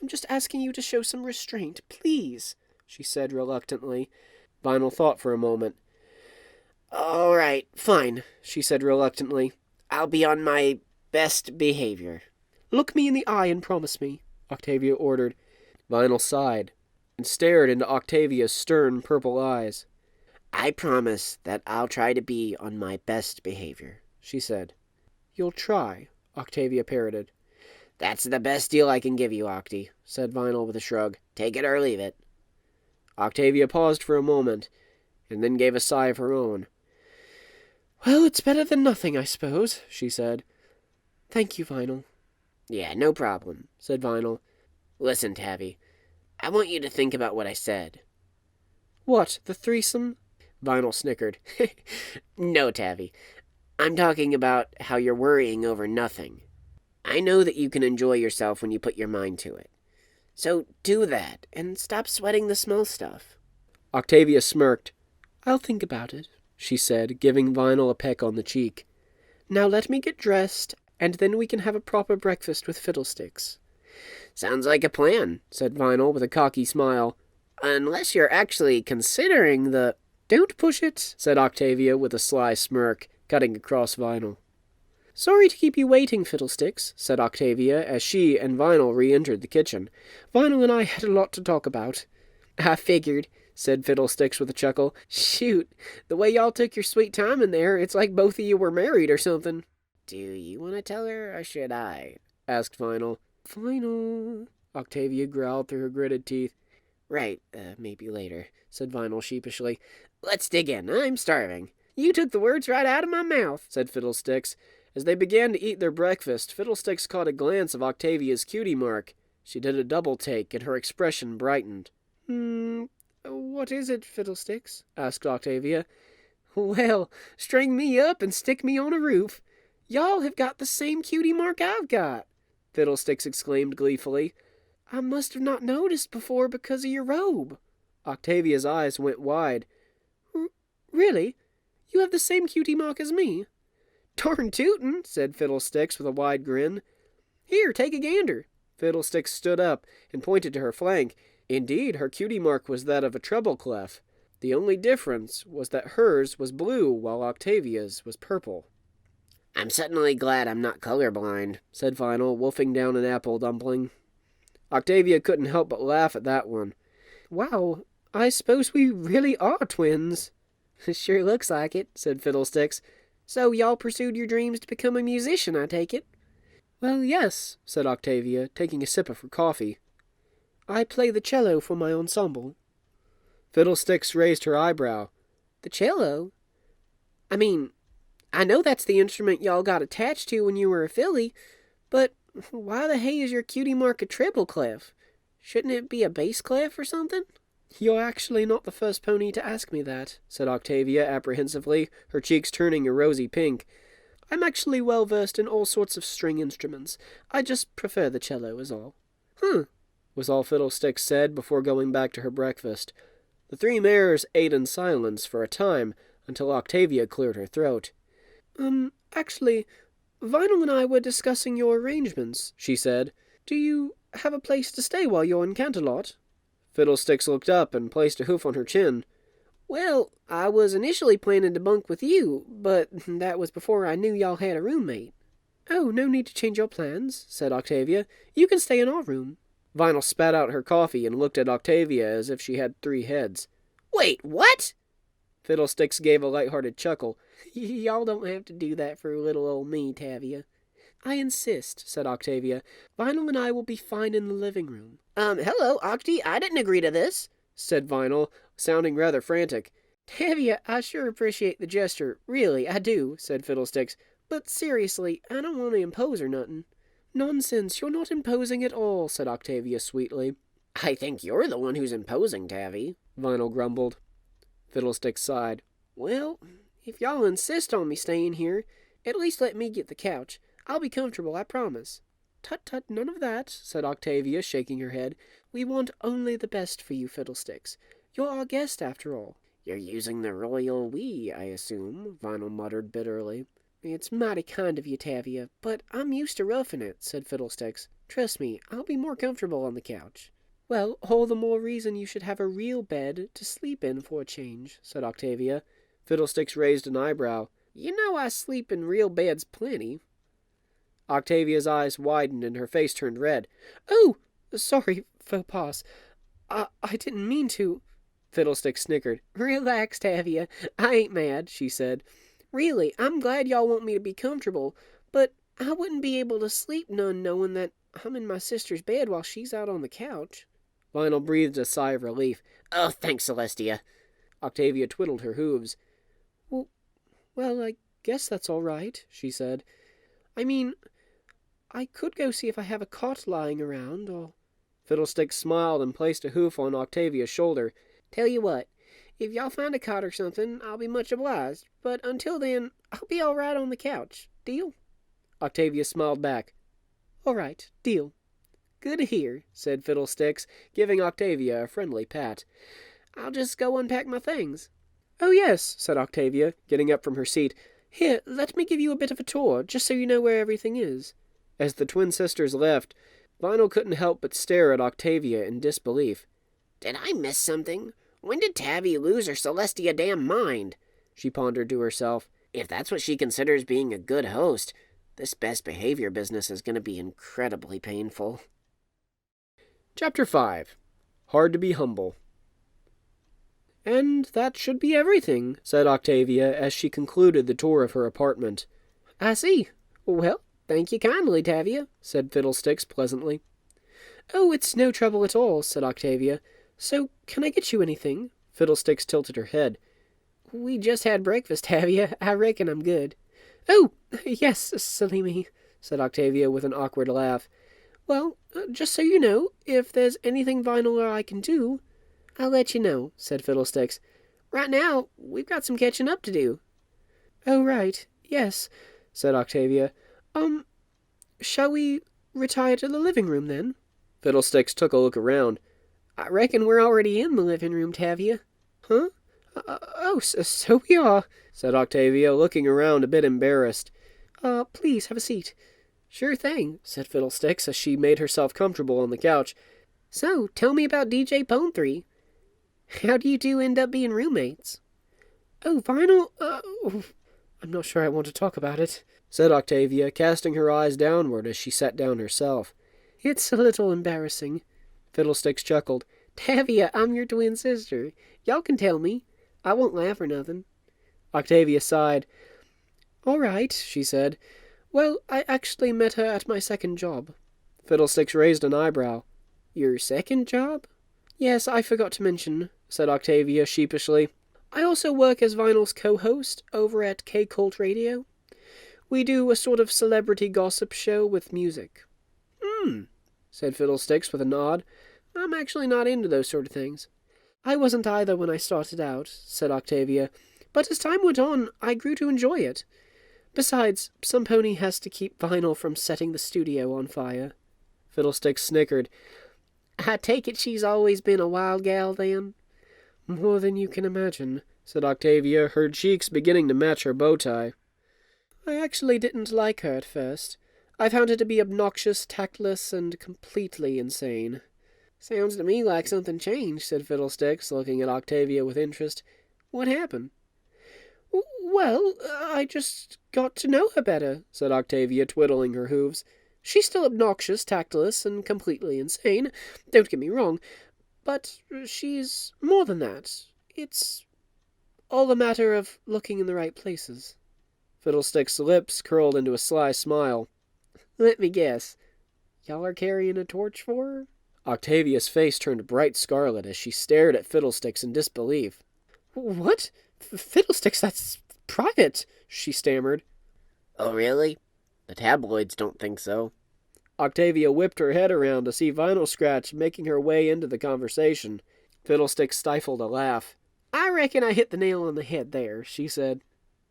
I'm just asking you to show some restraint, please, she said reluctantly. Vinyl thought for a moment. All right, fine, she said reluctantly. I'll be on my best behavior. Look me in the eye and promise me, Octavia ordered. Vinyl sighed and stared into Octavia's stern purple eyes. I promise that I'll try to be on my best behavior, she said. You'll try, Octavia parroted. That's the best deal I can give you, Octy, said Vinyl with a shrug. Take it or leave it. Octavia paused for a moment, and then gave a sigh of her own. Well, it's better than nothing, I suppose, she said. Thank you, Vinyl. Yeah, no problem, said Vinyl. Listen, Tavi, I want you to think about what I said. What, the threesome? Vinyl snickered. No, Tavi. I'm talking about how you're worrying over nothing. I know that you can enjoy yourself when you put your mind to it. So do that, and stop sweating the small stuff. Octavia smirked. I'll think about it, she said, giving Vinyl a peck on the cheek. Now let me get dressed, and then we can have a proper breakfast with Fiddlesticks. Sounds like a plan, said Vinyl with a cocky smile. Unless you're actually considering the... Don't push it, said Octavia with a sly smirk, cutting across Vinyl. Sorry to keep you waiting, Fiddlesticks, said Octavia as she and Vinyl re-entered the kitchen. Vinyl and I had a lot to talk about. I figured, said Fiddlesticks with a chuckle. Shoot, the way y'all took your sweet time in there, it's like both of you were married or something. Do you want to tell her, or should I? Asked Vinyl. Vinyl, Octavia growled through her gritted teeth. Right, maybe later, said Vinyl sheepishly. Let's dig in, I'm starving. You took the words right out of my mouth, said Fiddlesticks. As they began to eat their breakfast, Fiddlesticks caught a glance of Octavia's cutie mark. She did a double take, and her expression brightened. What is it, Fiddlesticks? Asked Octavia. Well, string me up and stick me on a roof. Y'all have got the same cutie mark I've got, Fiddlesticks exclaimed gleefully. I must have not noticed before because of your robe. Octavia's eyes went wide. Really? You have the same cutie mark as me? Darn tootin', said Fiddlesticks with a wide grin. Here, take a gander. Fiddlesticks stood up and pointed to her flank. Indeed, her cutie mark was that of a treble clef. The only difference was that hers was blue while Octavia's was purple. I'm suddenly glad I'm not colorblind, said Vinyl, wolfing down an apple dumpling. Octavia couldn't help but laugh at that one. Wow, I suppose we really are twins. Sure looks like it, said Fiddlesticks. So y'all pursued your dreams to become a musician, I take it? Well, yes, said Octavia, taking a sip of her coffee. I play the cello for my ensemble. Fiddlesticks raised her eyebrow. The cello? I mean, I know that's the instrument y'all got attached to when you were a filly, but why the hay is your cutie mark a treble clef? Shouldn't it be a bass clef or something? You're actually not the first pony to ask me that, said Octavia apprehensively, her cheeks turning a rosy pink. I'm actually well versed in all sorts of string instruments. I just prefer the cello, is all. Was all Fiddlesticks said before going back to her breakfast. The three mares ate in silence for a time, until Octavia cleared her throat. Actually, Vinyl and I were discussing your arrangements, she said. Do you have a place to stay while you're in Canterlot? Fiddlesticks looked up and placed a hoof on her chin. Well, I was initially planning to bunk with you, but that was before I knew y'all had a roommate. Oh, no need to change your plans, said Octavia. You can stay in our room. Vinyl spat out her coffee and looked at Octavia as if she had 3 heads. Wait, what? Fiddlesticks gave a light-hearted chuckle. Y'all don't have to do that for little old me, Tavia. I insist, said Octavia. Vinyl and I will be fine in the living room. Hello, Octy. I didn't agree to this, said Vinyl, sounding rather frantic. Tavia, I sure appreciate the gesture. Really, I do, said Fiddlesticks. But seriously, I don't want to impose or nothing. Nonsense, you're not imposing at all, said Octavia sweetly. I think you're the one who's imposing, Tavi, Vinyl grumbled. Fiddlesticks sighed. Well, if y'all insist on me staying here, at least let me get the couch. I'll be comfortable, I promise. Tut-tut, none of that, said Octavia, shaking her head. We want only the best for you, Fiddlesticks. You're our guest, after all. You're using the royal we, I assume, Vinyl muttered bitterly. It's mighty kind of you, Tavia, but I'm used to roughing it, said Fiddlesticks. Trust me, I'll be more comfortable on the couch. Well, all the more reason you should have a real bed to sleep in for a change, said Octavia. Fiddlesticks raised an eyebrow. You know I sleep in real beds plenty. Octavia's eyes widened and her face turned red. Oh, sorry, faux pas. I didn't mean to. Fiddlesticks snickered. Relax, Tavia. I ain't mad, she said. Really, I'm glad y'all want me to be comfortable, but I wouldn't be able to sleep none knowing that I'm in my sister's bed while she's out on the couch. Vinyl breathed a sigh of relief. Oh, thanks, Celestia. Octavia twiddled her hooves. Well, I guess that's all right, she said. I mean, I could go see if I have a cot lying around, or... Fiddlesticks smiled and placed a hoof on Octavia's shoulder. Tell you what, if y'all find a cot or something, I'll be much obliged, but until then, I'll be all right on the couch. Deal? Octavia smiled back. All right, deal. Good to hear, said Fiddlesticks, giving Octavia a friendly pat. I'll just go unpack my things. Oh, yes, said Octavia, getting up from her seat. Here, let me give you a bit of a tour, just so you know where everything is. As the twin sisters left, Vinyl couldn't help but stare at Octavia in disbelief. Did I miss something? When did Tavi lose her Celestia damn mind? She pondered to herself. If that's what she considers being a good host, this best behavior business is going to be incredibly painful. Chapter 5. Hard to be humble. And that should be everything, said Octavia as she concluded the tour of her apartment. I see. Well, thank you kindly, Tavia, said Fiddlesticks pleasantly. Oh, it's no trouble at all, said Octavia. So, can I get you anything? Fiddlesticks tilted her head. We just had breakfast, Tavia. I reckon I'm good. Oh, yes, silly me, said Octavia with an awkward laugh. Well, just so you know, if there's anything Vinyl or I can do, I'll let you know, said Fiddlesticks. Right now, we've got some catching up to do. Oh, right, yes, said Octavia. Shall we retire to the living room, then? Fiddlesticks took a look around. I reckon we're already in the living room, Tavia. Huh? So we are, said Octavia, looking around a bit embarrassed. Please have a seat. Sure thing, said Fiddlesticks as she made herself comfortable on the couch. So, tell me about DJ Pone 3. How do you two end up being roommates? Oh, Vinyl, I'm not sure I want to talk about it, said Octavia, casting her eyes downward as she sat down herself. It's a little embarrassing. Fiddlesticks chuckled. Tavia, I'm your twin sister. Y'all can tell me. I won't laugh or nothing. Octavia sighed. All right, she said. Well, I actually met her at my second job. Fiddlesticks raised an eyebrow. Your second job? Yes, I forgot to mention, said Octavia sheepishly. I also work as Vinyl's co-host over at K-Cult Radio. We do a sort of celebrity gossip show with music. Said Fiddlesticks with a nod. I'm actually not into those sort of things. I wasn't either when I started out, said Octavia, but as time went on, I grew to enjoy it. Besides, some pony has to keep Vinyl from setting the studio on fire. Fiddlesticks snickered. I take it she's always been a wild gal, then? More than you can imagine, said Octavia, her cheeks beginning to match her bow tie. I actually didn't like her at first. I found her to be obnoxious, tactless, and completely insane. Sounds to me like something changed, said Fiddlesticks, looking at Octavia with interest. What happened? Well, I just got to know her better, said Octavia, twiddling her hooves. She's still obnoxious, tactless, and completely insane, don't get me wrong, but she's more than that. It's all a matter of looking in the right places. Fiddlestick's lips curled into a sly smile. Let me guess. Y'all are carrying a torch for her? Octavia's face turned bright scarlet as she stared at Fiddlesticks in disbelief. What? Fiddlesticks, that's private, she stammered. Oh, really? The tabloids don't think so. Octavia whipped her head around to see Vinyl Scratch making her way into the conversation. Fiddlesticks stifled a laugh. I reckon I hit the nail on the head there, she said.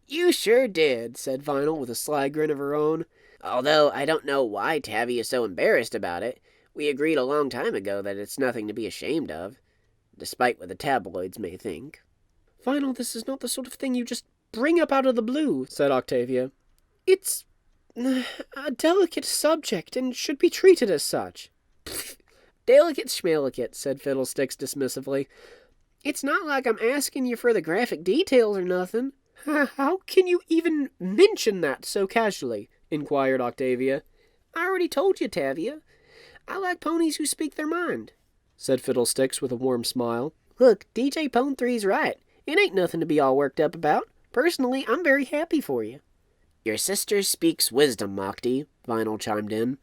You sure did, said Vinyl with a sly grin of her own. Although I don't know why Tavi is so embarrassed about it. We agreed a long time ago that it's nothing to be ashamed of, despite what the tabloids may think. Vinyl, this is not the sort of thing you just bring up out of the blue, said Octavia. It's a delicate subject and should be treated as such. Delicate schmelicate, said Fiddlesticks dismissively. It's not like I'm asking you for the graphic details or nothing. How can you even mention that so casually? Inquired Octavia. I already told you, Tavia. I like ponies who speak their mind, said Fiddlesticks with a warm smile. Look, DJ Pone 3's right. It ain't nothing to be all worked up about. Personally, I'm very happy for you. Your sister speaks wisdom, Octy, Vinyl chimed in.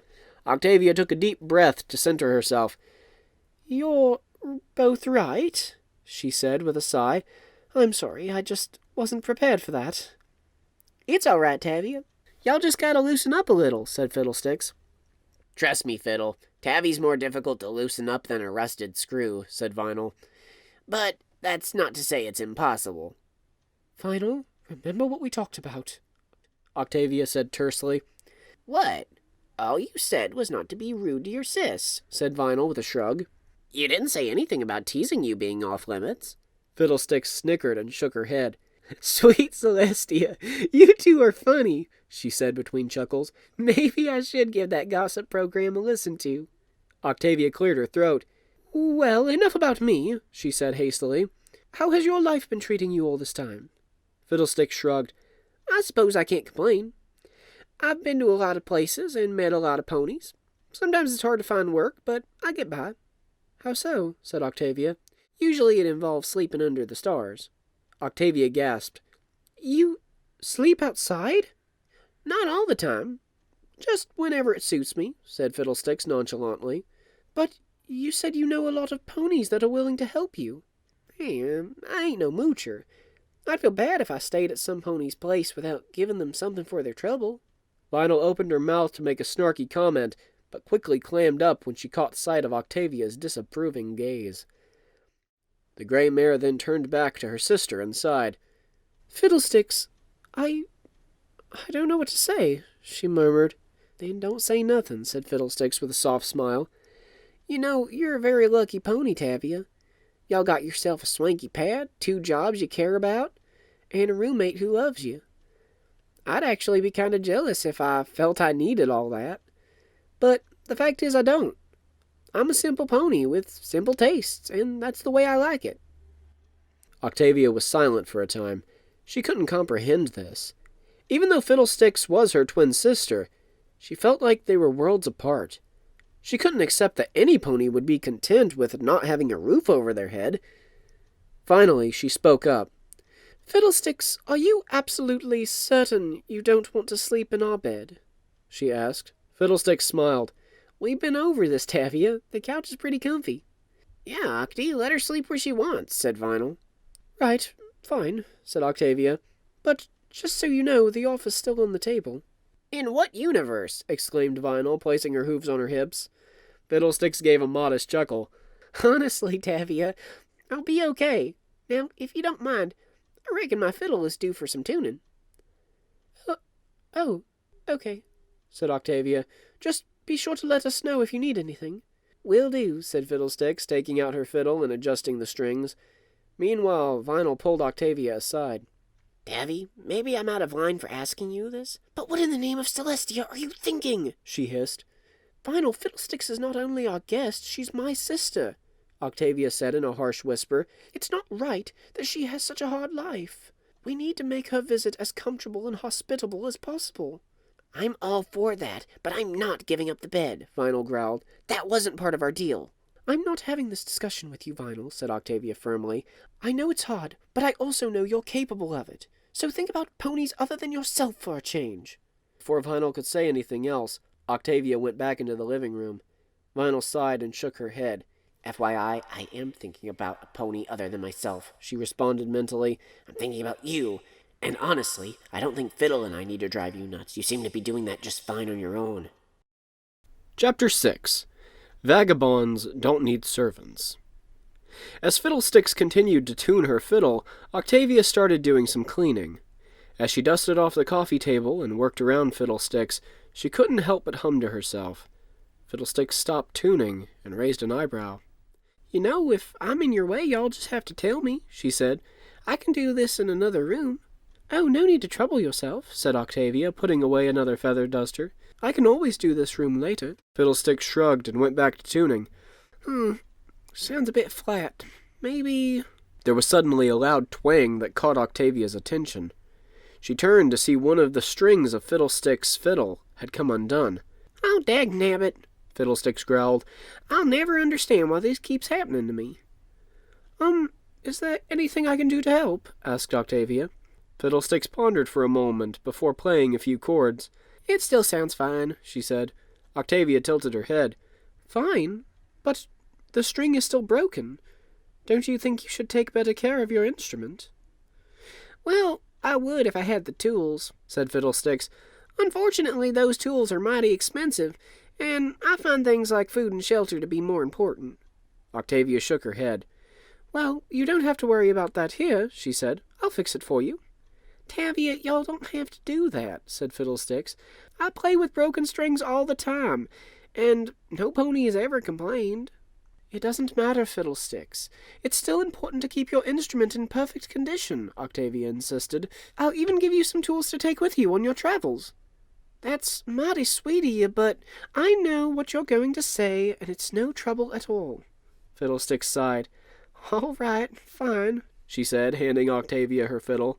Octavia took a deep breath to center herself. You're both right, she said with a sigh. I'm sorry, I just wasn't prepared for that. It's all right, Tavia. Y'all just gotta loosen up a little, said Fiddlesticks. Trust me, Fiddle. Tavi's more difficult to loosen up than a rusted screw, said Vinyl. But that's not to say it's impossible. Vinyl, remember what we talked about, Octavia said tersely. What? All you said was not to be rude to your sis, said Vinyl with a shrug. You didn't say anything about teasing you being off limits. Fiddlesticks snickered and shook her head. Sweet Celestia, you two are funny, she said between chuckles. Maybe I should give that gossip program a listen to. Octavia cleared her throat. Well, enough about me, she said hastily. How has your life been treating you all this time? Fiddlesticks shrugged. I suppose I can't complain. I've been to a lot of places and met a lot of ponies. Sometimes it's hard to find work, but I get by. How so? Said Octavia. Usually it involves sleeping under the stars. Octavia gasped. You sleep outside? Not all the time. Just whenever it suits me, said Fiddlesticks nonchalantly. But you said you know a lot of ponies that are willing to help you. Hey, I ain't no moocher. I'd feel bad if I stayed at some pony's place without giving them something for their trouble. Lionel opened her mouth to make a snarky comment, but quickly clammed up when she caught sight of Octavia's disapproving gaze. The gray mare then turned back to her sister and sighed. Fiddlesticks, I don't know what to say, she murmured. Then don't say nothing, said Fiddlesticks with a soft smile. You know, you're a very lucky pony, Tavia. Y'all got yourself a swanky pad, 2 jobs you care about, and a roommate who loves you. I'd actually be kind of jealous if I felt I needed all that. But the fact is I don't. I'm a simple pony with simple tastes, and that's the way I like it. Octavia was silent for a time. She couldn't comprehend this. Even though Fiddlesticks was her twin sister, she felt like they were worlds apart. She couldn't accept that any pony would be content with not having a roof over their head. Finally, she spoke up. Fiddlesticks, are you absolutely certain you don't want to sleep in our bed? She asked. Fiddlesticks smiled. We've been over this, Tavia. The couch is pretty comfy. Yeah, Octy, let her sleep where she wants, said Vinyl. Right, fine, said Octavia. But just so you know, the offer's still on the table. In what universe? Exclaimed Vinyl, placing her hooves on her hips. Fiddlesticks gave a modest chuckle. Honestly, Tavia, I'll be okay. Now, if you don't mind, I reckon my fiddle is due for some tuning. Oh, okay, said Octavia. Just be sure to let us know if you need anything. Will do, said Fiddlesticks, taking out her fiddle and adjusting the strings. Meanwhile, Vinyl pulled Octavia aside. Tavi, maybe I'm out of line for asking you this, but what in the name of Celestia are you thinking? She hissed. Vinyl, Fiddlesticks is not only our guest, she's my sister, Octavia said in a harsh whisper. It's not right that she has such a hard life. We need to make her visit as comfortable and hospitable as possible. I'm all for that, but I'm not giving up the bed, Vinyl growled. That wasn't part of our deal. I'm not having this discussion with you, Vinyl, said Octavia firmly. I know it's hard, but I also know you're capable of it. So think about ponies other than yourself for a change. Before Vinyl could say anything else, Octavia went back into the living room. Vinyl sighed and shook her head. FYI, I am thinking about a pony other than myself, she responded mentally. I'm thinking about you. And honestly, I don't think Fiddle and I need to drive you nuts. You seem to be doing that just fine on your own. Chapter 6. Vagabonds don't need servants. As Fiddlesticks continued to tune her fiddle, Octavia started doing some cleaning. As she dusted off the coffee table and worked around Fiddlesticks, she couldn't help but hum to herself. Fiddlesticks stopped tuning and raised an eyebrow. You know, if I'm in your way, y'all just have to tell me, she said. I can do this in another room. Oh, no need to trouble yourself, said Octavia, putting away another feather duster. I can always do this room later. Fiddlesticks shrugged and went back to tuning. Sounds a bit flat. Maybe... There was suddenly a loud twang that caught Octavia's attention. She turned to see one of the strings of Fiddlesticks' fiddle had come undone. Oh, dagnabbit, Fiddlesticks growled. I'll never understand why this keeps happening to me. Is there anything I can do to help? Asked Octavia. Fiddlesticks pondered for a moment before playing a few chords. It still sounds fine, she said. Octavia tilted her head. Fine? But the string is still broken. Don't you think you should take better care of your instrument? Well, I would if I had the tools, said Fiddlesticks. Unfortunately, those tools are mighty expensive, and I find things like food and shelter to be more important. Octavia shook her head. Well, you don't have to worry about that here, she said. I'll fix it for you. Tavia, y'all don't have to do that, said Fiddlesticks. I play with broken strings all the time, and no pony has ever complained. It doesn't matter, Fiddlesticks. It's still important to keep your instrument in perfect condition, Octavia insisted. I'll even give you some tools to take with you on your travels. That's mighty sweet of you, but I know what you're going to say, and it's no trouble at all. Fiddlesticks sighed. All right, fine, she said, handing Octavia her fiddle.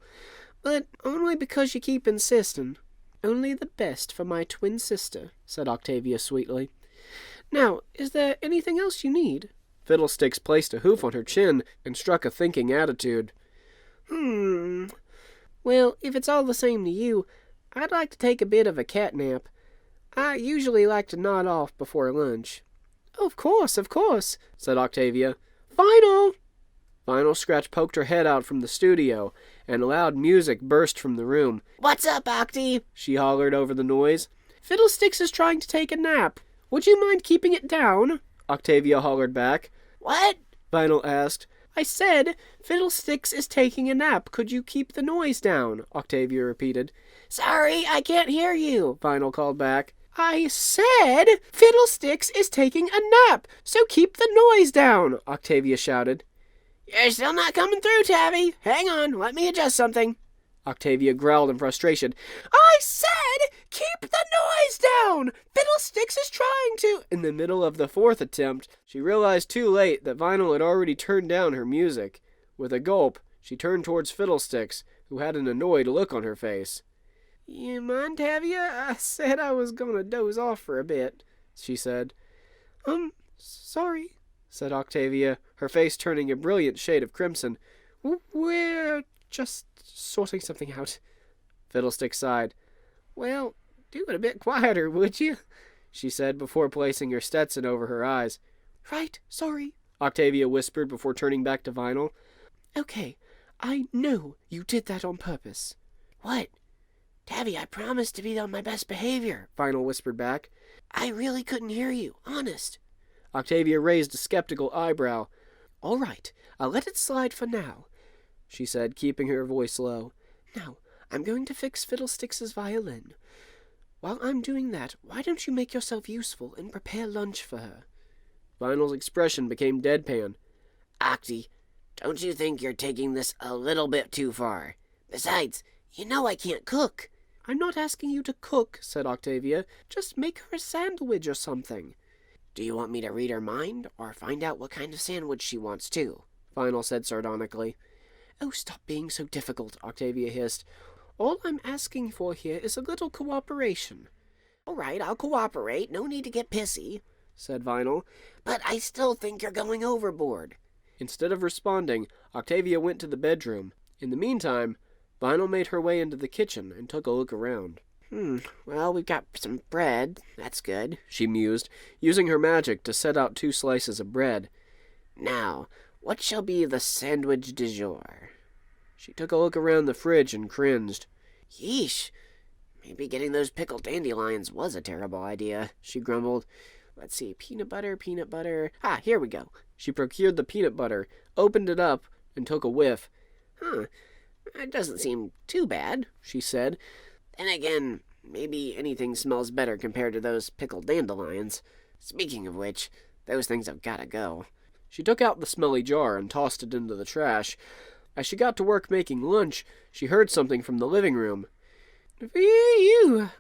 But only because you keep insisting. Only the best for my twin sister, said Octavia sweetly. Now, is there anything else you need? Fiddlesticks placed a hoof on her chin and struck a thinking attitude. Well, if it's all the same to you, I'd like to take a bit of a cat nap. I usually like to nod off before lunch. Of course, said Octavia. Final! Vinyl Scratch poked her head out from the studio, and loud music burst from the room. What's up, Octy? She hollered over the noise. Fiddlesticks is trying to take a nap. Would you mind keeping it down? Octavia hollered back. What? Vinyl asked. I said, Fiddlesticks is taking a nap. Could you keep the noise down? Octavia repeated. Sorry, I can't hear you, Vinyl called back. I said, Fiddlesticks is taking a nap, so keep the noise down, Octavia shouted. You're still not coming through, Tavi. Hang on, let me adjust something. Octavia growled in frustration. I said, keep the noise down! Fiddlesticks is trying to... In the middle of the fourth attempt, she realized too late that Vinyl had already turned down her music. With a gulp, she turned towards Fiddlesticks, who had an annoyed look on her face. You mind, Tavia? I said I was gonna doze off for a bit, she said. Sorry, said Octavia, her face turning a brilliant shade of crimson. We're just sorting something out. Fiddlestick sighed. Well, do it a bit quieter, would you? She said before placing her Stetson over her eyes. Right, sorry, Octavia whispered before turning back to Vinyl. Okay, I know you did that on purpose. What? Tavi, I promised to be on my best behavior, Vinyl whispered back. I really couldn't hear you, honest. Octavia raised a skeptical eyebrow. All right, I'll let it slide for now, she said, keeping her voice low. Now, I'm going to fix Fiddlesticks' violin. While I'm doing that, why don't you make yourself useful and prepare lunch for her? Vinyl's expression became deadpan. Octy, don't you think you're taking this a little bit too far? Besides, you know I can't cook. I'm not asking you to cook, said Octavia. Just make her a sandwich or something. Do you want me to read her mind, or find out what kind of sandwich she wants too? Vinyl said sardonically. Oh, stop being so difficult, Octavia hissed. All I'm asking for here is a little cooperation. All right, I'll cooperate. No need to get pissy, said Vinyl. But I still think you're going overboard. Instead of responding, Octavia went to the bedroom. In the meantime, Vinyl made her way into the kitchen and took a look around. Well, we've got some bread. That's good, she mused, using her magic to set out 2 slices of bread. Now, what shall be the sandwich du jour? She took a look around the fridge and cringed. Yeesh, maybe getting those pickled dandelions was a terrible idea, she grumbled. Let's see, peanut butter. Ah, here we go. She procured the peanut butter, opened it up, and took a whiff. It doesn't seem too bad, she said. Then again, maybe anything smells better compared to those pickled dandelions. Speaking of which, those things have gotta go. She took out the smelly jar and tossed it into the trash. As she got to work making lunch, she heard something from the living room. You!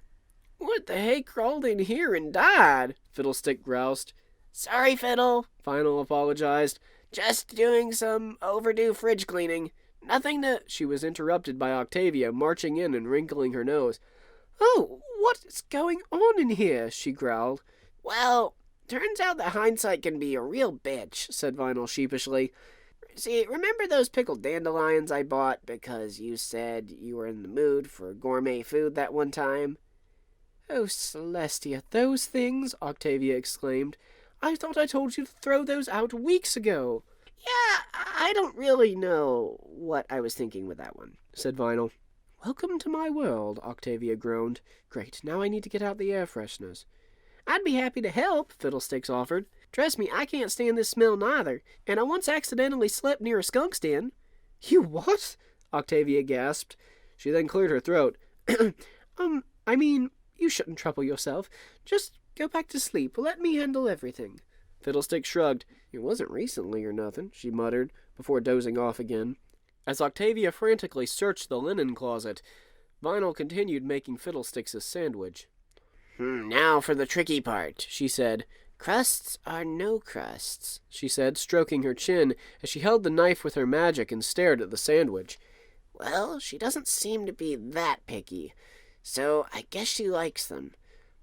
What the heck crawled in here and died? Fiddlestick groused. Sorry, Fiddle, Vinyl apologized. Just doing some overdue fridge cleaning. Nothing to... She was interrupted by Octavia marching in and wrinkling her nose. Oh, what is going on in here? She growled. Well, turns out that hindsight can be a real bitch, said Vinyl sheepishly. See, remember those pickled dandelions I bought because you said you were in the mood for gourmet food that one time? Oh, Celestia, those things? Octavia exclaimed. I thought I told you to throw those out weeks ago. Yeah, I don't really know what I was thinking with that one, said Vinyl. Welcome to my world, Octavia groaned. Great, now I need to get out the air fresheners. I'd be happy to help, Fiddlesticks offered. Trust me, I can't stand this smell neither, and I once accidentally slept near a skunk's den. You what? Octavia gasped. She then cleared her throat. I mean, you shouldn't trouble yourself. Just go back to sleep. Let me handle everything. Fiddlestick shrugged. It wasn't recently or nothing, she muttered, before dozing off again. As Octavia frantically searched the linen closet, Vinyl continued making Fiddlesticks' sandwich. Now for the tricky part, she said. Crusts are no crusts, she said, stroking her chin as she held the knife with her magic and stared at the sandwich. Well, she doesn't seem to be that picky, so I guess she likes them.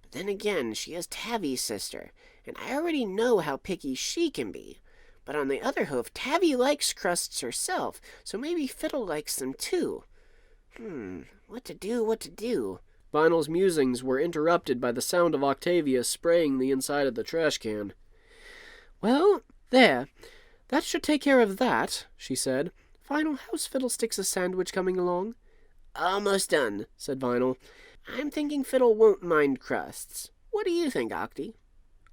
But then again, she is Tavi's sister, and I already know how picky she can be. But on the other hoof, Tavi likes crusts herself, so maybe Fiddle likes them too. What to do? Vinyl's musings were interrupted by the sound of Octavia spraying the inside of the trash can. Well, there. That should take care of that, she said. Vinyl, how's Fiddlesticks' sandwich coming along? Almost done, said Vinyl. I'm thinking Fiddle won't mind crusts. What do you think, Octy?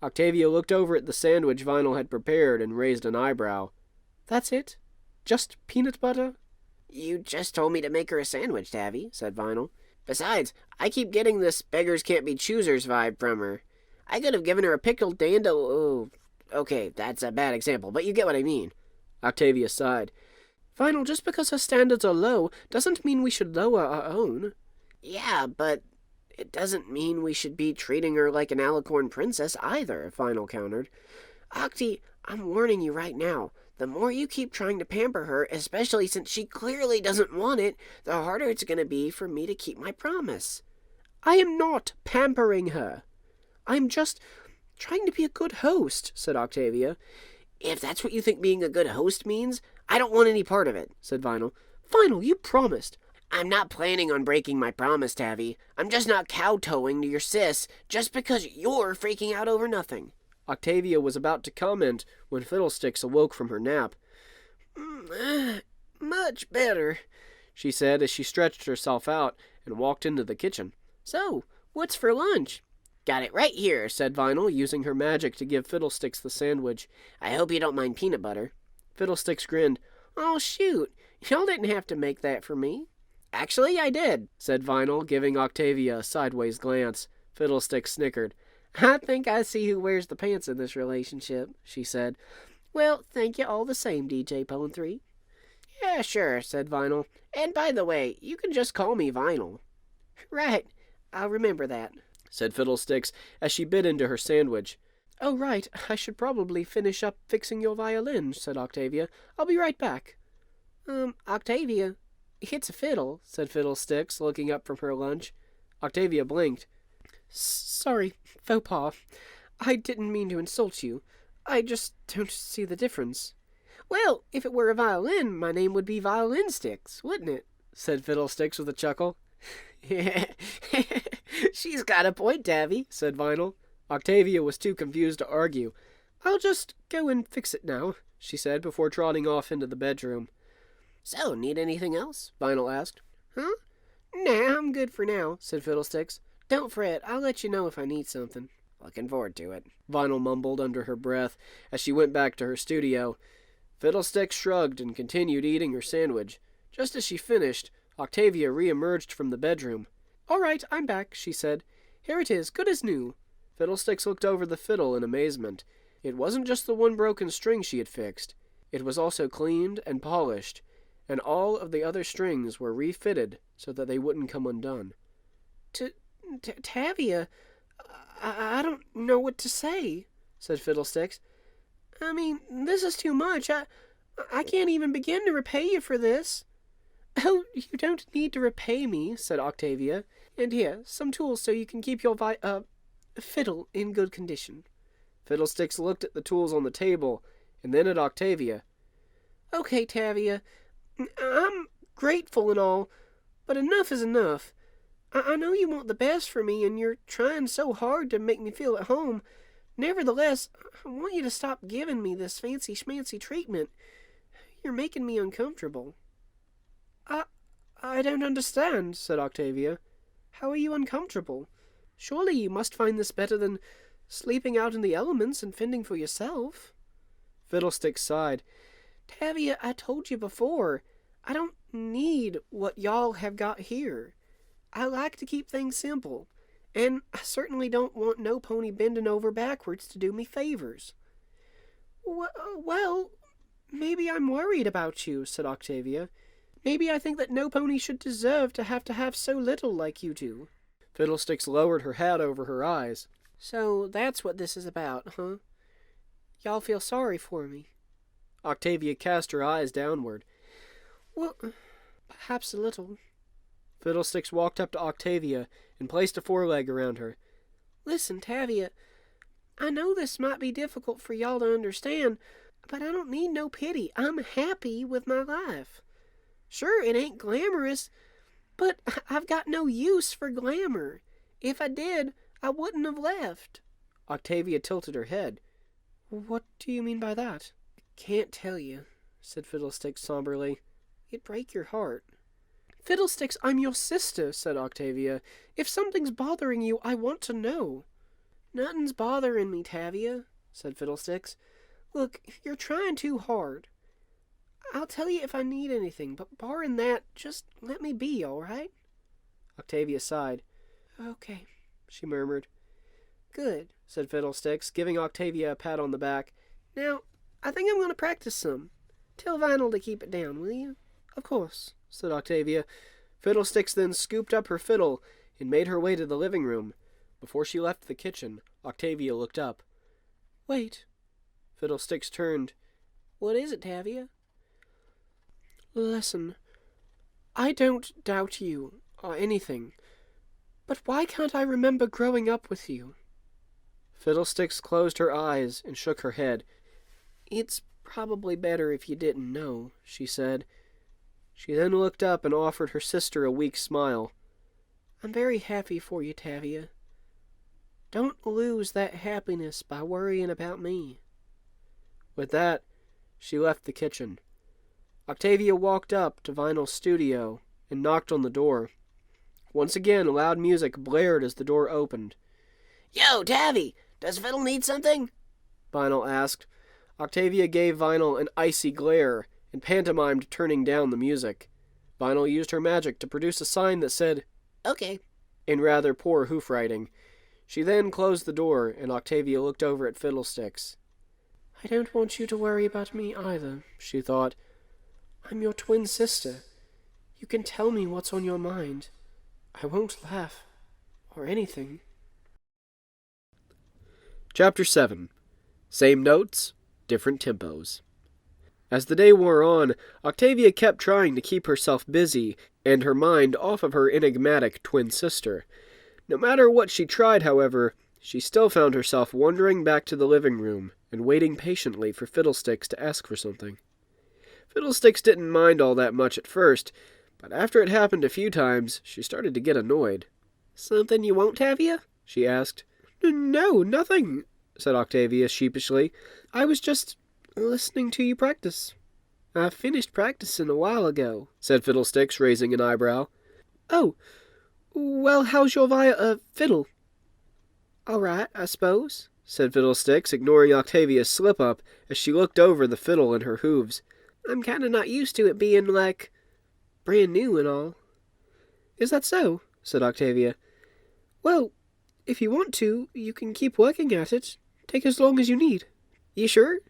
Octavia looked over at the sandwich Vinyl had prepared and raised an eyebrow. That's it? Just peanut butter? You just told me to make her a sandwich, Tavi, said Vinyl. Besides, I keep getting this beggars can't be choosers vibe from her. I could have given her a pickled dandel... Oh, okay, that's a bad example, but you get what I mean. Octavia sighed. Vinyl, just because her standards are low doesn't mean we should lower our own. Yeah, but it doesn't mean we should be treating her like an alicorn princess either, Vinyl countered. Octy, I'm warning you right now. The more you keep trying to pamper her, especially since she clearly doesn't want it, the harder it's going to be for me to keep my promise. I am not pampering her. I'm just trying to be a good host, said Octavia. If that's what you think being a good host means, I don't want any part of it, said Vinyl. Vinyl, you promised. I'm not planning on breaking my promise, Tavi. I'm just not kowtowing to your sis just because you're freaking out over nothing. Octavia was about to comment when Fiddlesticks awoke from her nap. Much better, she said as she stretched herself out and walked into the kitchen. So, what's for lunch? Got it right here, said Vinyl, using her magic to give Fiddlesticks the sandwich. I hope you don't mind peanut butter. Fiddlesticks grinned. Oh, shoot. Y'all didn't have to make that for me. Actually, I did, said Vinyl, giving Octavia a sideways glance. Fiddlesticks snickered. I think I see who wears the pants in this relationship, she said. Well, thank you all the same, DJ Pone 3. Yeah, sure, said Vinyl. And by the way, you can just call me Vinyl. Right, I'll remember that, said Fiddlesticks as she bit into her sandwich. Oh, right, I should probably finish up fixing your violin, said Octavia. I'll be right back. Octavia, it's a fiddle, said Fiddlesticks, looking up from her lunch. Octavia blinked. Sorry, faux pas. I didn't mean to insult you. I just don't see the difference. Well, if it were a violin, my name would be Violinsticks, wouldn't it? Said Fiddlesticks with a chuckle. She's got a point, Tavi, said Vinyl. Octavia was too confused to argue. I'll just go and fix it now, she said before trotting off into the bedroom. So, need anything else? Vinyl asked. Huh? Nah, I'm good for now, said Fiddlesticks. Don't fret, I'll let you know if I need something. Looking forward to it, Vinyl mumbled under her breath as she went back to her studio. Fiddlesticks shrugged and continued eating her sandwich. Just as she finished, Octavia re-emerged from the bedroom. All right, I'm back, she said. Here it is, good as new. Fiddlesticks looked over the fiddle in amazement. It wasn't just the one broken string she had fixed. It was also cleaned and polished, and all of the other strings were refitted so that they wouldn't come undone. Tavia, I don't know what to say, said Fiddlesticks. I mean, this is too much. I can't even begin to repay you for this. Oh, you don't need to repay me, said Octavia. And here, some tools so you can keep your fiddle in good condition. Fiddlesticks looked at the tools on the table, and then at Octavia. Okay, Tavia, I'm grateful and all, but enough is enough. I know you want the best for me, and you're trying so hard to make me feel at home. Nevertheless, I want you to stop giving me this fancy-schmancy treatment. You're making me uncomfortable. I don't understand, said Octavia. How are you uncomfortable? Surely you must find this better than sleeping out in the elements and fending for yourself. Fiddlesticks sighed. Tavia, I told you before, I don't need what y'all have got here. I like to keep things simple, and I certainly don't want no pony bending over backwards to do me favors. Well, maybe I'm worried about you, said Octavia. Maybe I think that no pony should deserve to have so little like you do. Fiddlesticks lowered her hat over her eyes. So that's what this is about, huh? Y'all feel sorry for me? Octavia cast her eyes downward. Well, perhaps a little. Fiddlesticks walked up to Octavia and placed a foreleg around her. Listen, Tavia, I know this might be difficult for y'all to understand, but I don't need no pity. I'm happy with my life. Sure, it ain't glamorous, but I've got no use for glamour. If I did, I wouldn't have left. Octavia tilted her head. What do you mean by that? Can't tell you, said Fiddlesticks somberly. It'd break your heart. Fiddlesticks, I'm your sister, said Octavia. If something's bothering you, I want to know. Nothing's bothering me, Tavia, said Fiddlesticks. Look, you're trying too hard. I'll tell you if I need anything, but barring that, just let me be, all right? Octavia sighed. Okay, she murmured. Good, said Fiddlesticks, giving Octavia a pat on the back. Now, I think I'm going to practice some. Tell Vinyl to keep it down, will you? Of course, said Octavia. Fiddlesticks then scooped up her fiddle and made her way to the living room. Before she left the kitchen, Octavia looked up. Wait. Fiddlesticks turned. What is it, Tavia? Listen, I don't doubt you or anything, but why can't I remember growing up with you? Fiddlesticks closed her eyes and shook her head. It's probably better if you didn't know, she said. She then looked up and offered her sister a weak smile. I'm very happy for you, Tavia. Don't lose that happiness by worrying about me. With that, she left the kitchen. Octavia walked up to Vinyl's studio and knocked on the door. Once again, loud music blared as the door opened. Yo, Tavi, does Fiddle need something? Vinyl asked. Octavia gave Vinyl an icy glare and pantomimed turning down the music. Vinyl used her magic to produce a sign that said, Okay, in rather poor hoof writing. She then closed the door, and Octavia looked over at Fiddlesticks. I don't want you to worry about me either, she thought. I'm your twin sister. You can tell me what's on your mind. I won't laugh or anything. Chapter 7. Same notes, different tempos. As the day wore on, Octavia kept trying to keep herself busy and her mind off of her enigmatic twin sister. No matter what she tried, however, she still found herself wandering back to the living room and waiting patiently for Fiddlesticks to ask for something. Fiddlesticks didn't mind all that much at first, but after it happened a few times, she started to get annoyed. Something you want, Tavia? She asked. No, nothing, said Octavia sheepishly. I was just listening to you practice. I finished practicing a while ago, said Fiddlesticks, raising an eyebrow. Oh, well, how's your fiddle? All right, I suppose, said Fiddlesticks, ignoring Octavia's slip-up as she looked over the fiddle in her hooves. I'm kinda not used to it being, brand new and all. Is that so? Said Octavia. Well, if you want to, you can keep working at it. Take as long as you need. You sure?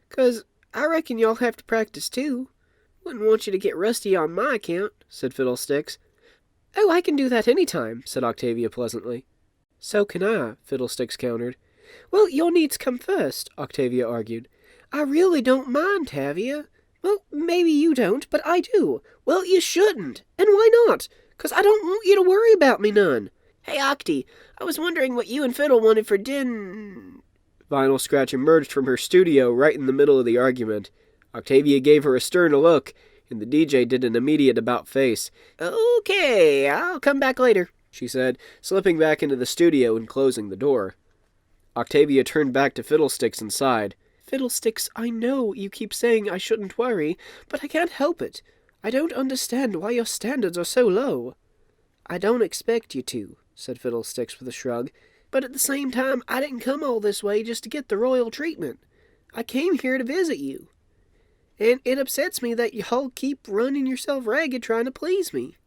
'Cause I reckon y'all have to practice too. Wouldn't want you to get rusty on my account, said Fiddlesticks. Oh, I can do that any time, said Octavia pleasantly. So can I, Fiddlesticks countered. Well, your needs come first, Octavia argued. I really don't mind, Tavia. Well, maybe you don't, but I do. Well, you shouldn't. And why not? 'Cause I don't want you to worry about me none. Hey, Octy, I was wondering what you and Fiddle wanted for Vinyl Scratch emerged from her studio right in the middle of the argument. Octavia gave her a stern look, and the DJ did an immediate about-face. Okay, I'll come back later, she said, slipping back into the studio and closing the door. Octavia turned back to Fiddlesticks and sighed. Fiddlesticks, I know you keep saying I shouldn't worry, but I can't help it. I don't understand why your standards are so low. I don't expect you to, said Fiddlesticks with a shrug. But at the same time, I didn't come all this way just to get the royal treatment. I came here to visit you. And it upsets me that y'all keep running yourself ragged trying to please me.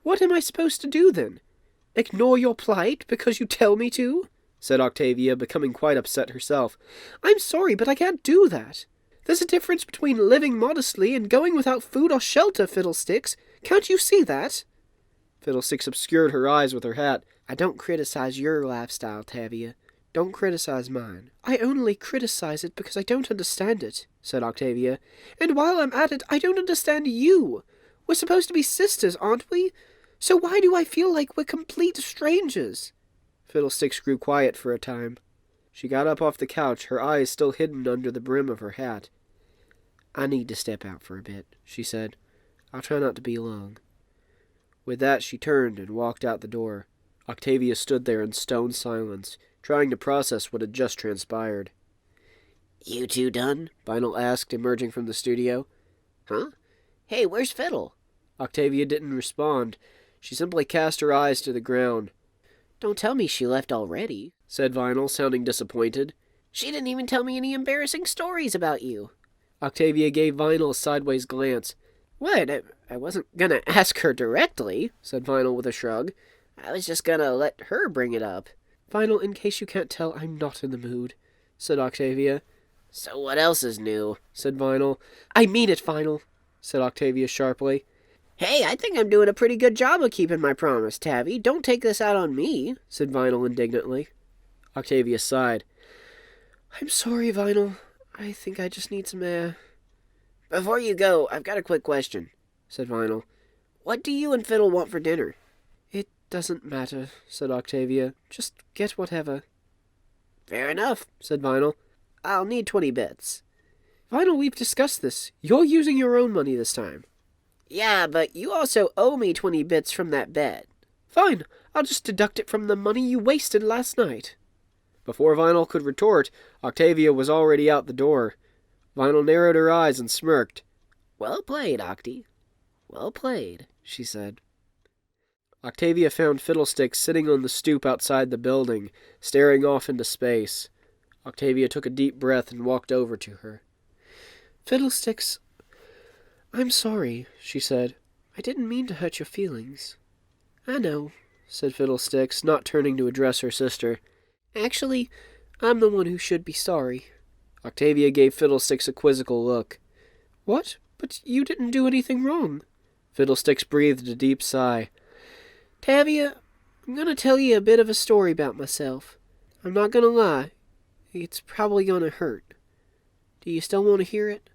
What am I supposed to do, then? Ignore your plight because you tell me to? Said Octavia, becoming quite upset herself. I'm sorry, but I can't do that. There's a difference between living modestly and going without food or shelter, Fiddlesticks. Can't you see that? Fiddlesticks obscured her eyes with her hat. I don't criticize your lifestyle, Tavia. Don't criticize mine. I only criticize it because I don't understand it, said Octavia. And while I'm at it, I don't understand you. We're supposed to be sisters, aren't we? So why do I feel like we're complete strangers? Fiddlesticks grew quiet for a time. She got up off the couch, her eyes still hidden under the brim of her hat. I need to step out for a bit, she said. I'll try not to be long. With that, she turned and walked out the door. Octavia stood there in stone silence, trying to process what had just transpired. You two done? Vinyl asked, emerging from the studio. Huh? Hey, where's Fiddle? Octavia didn't respond. She simply cast her eyes to the ground. Don't tell me she left already, said Vinyl, sounding disappointed. She didn't even tell me any embarrassing stories about you. Octavia gave Vinyl a sideways glance. What? I wasn't gonna ask her directly, said Vinyl with a shrug. I was just gonna let her bring it up. Vinyl, in case you can't tell, I'm not in the mood, said Octavia. So what else is new? said Vinyl. I mean it, Vinyl. Said Octavia sharply. Hey, I think I'm doing a pretty good job of keeping my promise, Tavi. Don't take this out on me. Said Vinyl indignantly. Octavia sighed. I'm sorry, Vinyl. I think I just need some air. Before you go, I've got a quick question, said Vinyl. What do you and Fiddle want for dinner? It doesn't matter, said Octavia. Just get whatever. Fair enough, said Vinyl. I'll need 20 bits. Vinyl, we've discussed this. You're using your own money this time. Yeah, but you also owe me 20 bits from that bet. Fine, I'll just deduct it from the money you wasted last night. Before Vinyl could retort, Octavia was already out the door. Vinyl narrowed her eyes and smirked. Well played, Octy. Well played, she said. Octavia found Fiddlesticks sitting on the stoop outside the building, staring off into space. Octavia took a deep breath and walked over to her. Fiddlesticks, I'm sorry, she said. I didn't mean to hurt your feelings. I know, said Fiddlesticks, not turning to address her sister. Actually, I'm the one who should be sorry. Octavia gave Fiddlesticks a quizzical look. What? But you didn't do anything wrong. Fiddlesticks breathed a deep sigh. Tavia, I'm going to tell you a bit of a story about myself. I'm not going to lie. It's probably going to hurt. Do you still want to hear it?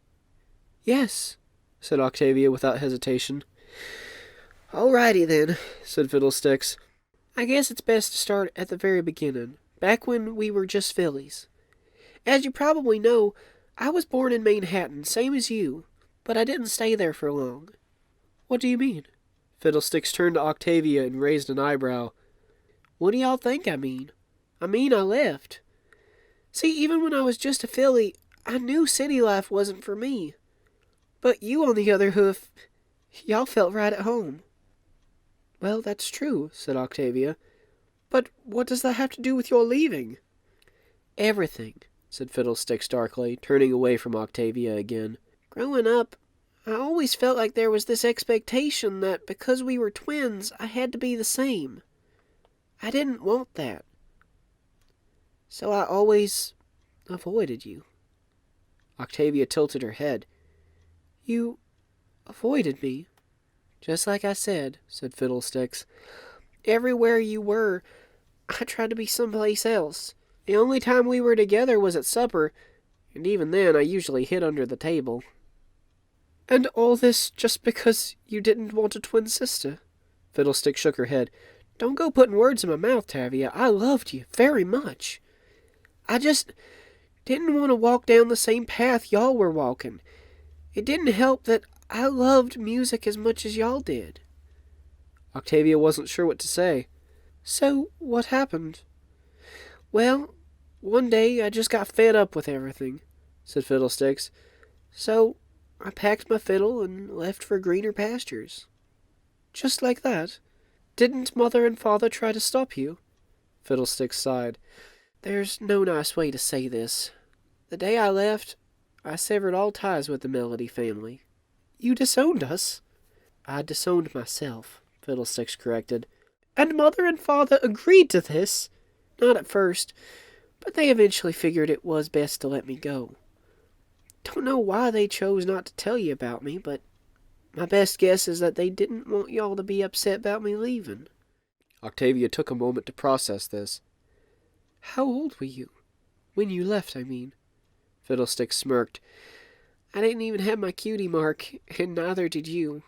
Yes, said Octavia without hesitation. Alrighty then, said Fiddlesticks. I guess it's best to start at the very beginning, back when we were just fillies. As you probably know, I was born in Manhattan, same as you, but I didn't stay there for long. What do you mean? Fiddlesticks turned to Octavia and raised an eyebrow. What do y'all think I mean? I left. See, even when I was just a filly, I knew city life wasn't for me. But you, on the other hoof, y'all felt right at home. Well, that's true, said Octavia. But what does that have to do with your leaving? Everything, said Fiddlesticks darkly, turning away from Octavia again. Growing up, I always felt like there was this expectation that because we were twins, I had to be the same. I didn't want that. So I always avoided you. Octavia tilted her head. You avoided me. Just like I said, said Fiddlesticks. Everywhere you were, I tried to be someplace else. The only time we were together was at supper, and even then I usually hid under the table. And all this just because you didn't want a twin sister? Fiddlesticks shook her head. Don't go putting words in my mouth, Tavia. I loved you very much. I just didn't want to walk down the same path y'all were walking. It didn't help that I loved music as much as y'all did. Octavia wasn't sure what to say. So, what happened? Well, one day I just got fed up with everything, said Fiddlesticks. So, I packed my fiddle and left for greener pastures. Just like that? Didn't Mother and Father try to stop you? Fiddlesticks sighed. There's no nice way to say this. The day I left, I severed all ties with the Melody family. You disowned us? I disowned myself, Fiddlesticks corrected. And Mother and Father agreed to this? Not at first, but they eventually figured it was best to let me go. Don't know why they chose not to tell you about me, but my best guess is that they didn't want y'all to be upset about me leaving. Octavia took a moment to process this. How old were you? When you left, I mean. Fiddlesticks smirked. I didn't even have my cutie mark, and neither did you.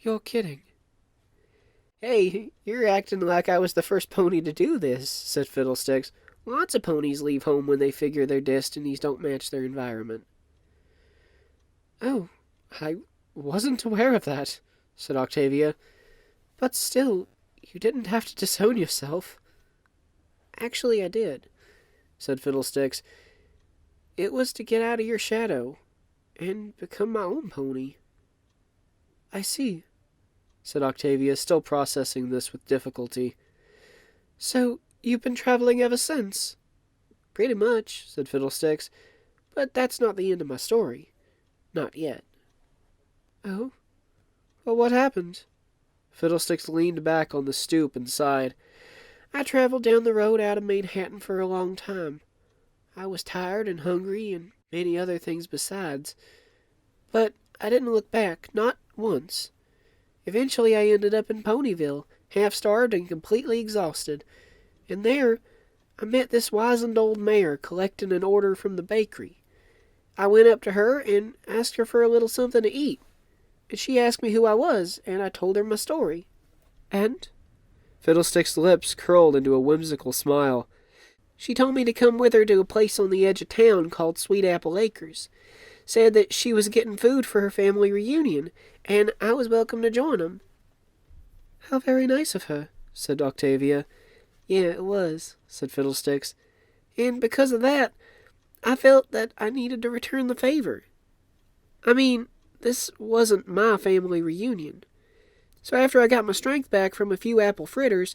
You're kidding. Hey, you're acting like I was the first pony to do this, said Fiddlesticks. Lots of ponies leave home when they figure their destinies don't match their environment. Oh, I wasn't aware of that, said Octavia. But still, you didn't have to disown yourself. Actually, I did, said Fiddlesticks. It was to get out of your shadow and become my own pony. I see, said Octavia, still processing this with difficulty. So, you've been traveling ever since? Pretty much, said Fiddlesticks. But that's not the end of my story. Not yet. Oh? Well, what happened? Fiddlesticks leaned back on the stoop and sighed. I traveled down the road out of Manhattan for a long time. I was tired and hungry and many other things besides. But I didn't look back, not once. Eventually I ended up in Ponyville, half-starved and completely exhausted. And there, I met this wizened old mare collecting an order from the bakery. I went up to her and asked her for a little something to eat. And she asked me who I was, and I told her my story. And Fiddlestick's lips curled into a whimsical smile. she told me to come with her to a place on the edge of town called Sweet Apple Acres. Said that she was getting food for her family reunion, and I was welcome to join them. How very nice of her, said Octavia. Yeah, it was, said Fiddlesticks. And because of that, I felt that I needed to return the favor. I mean, this wasn't my family reunion. So after I got my strength back from a few apple fritters,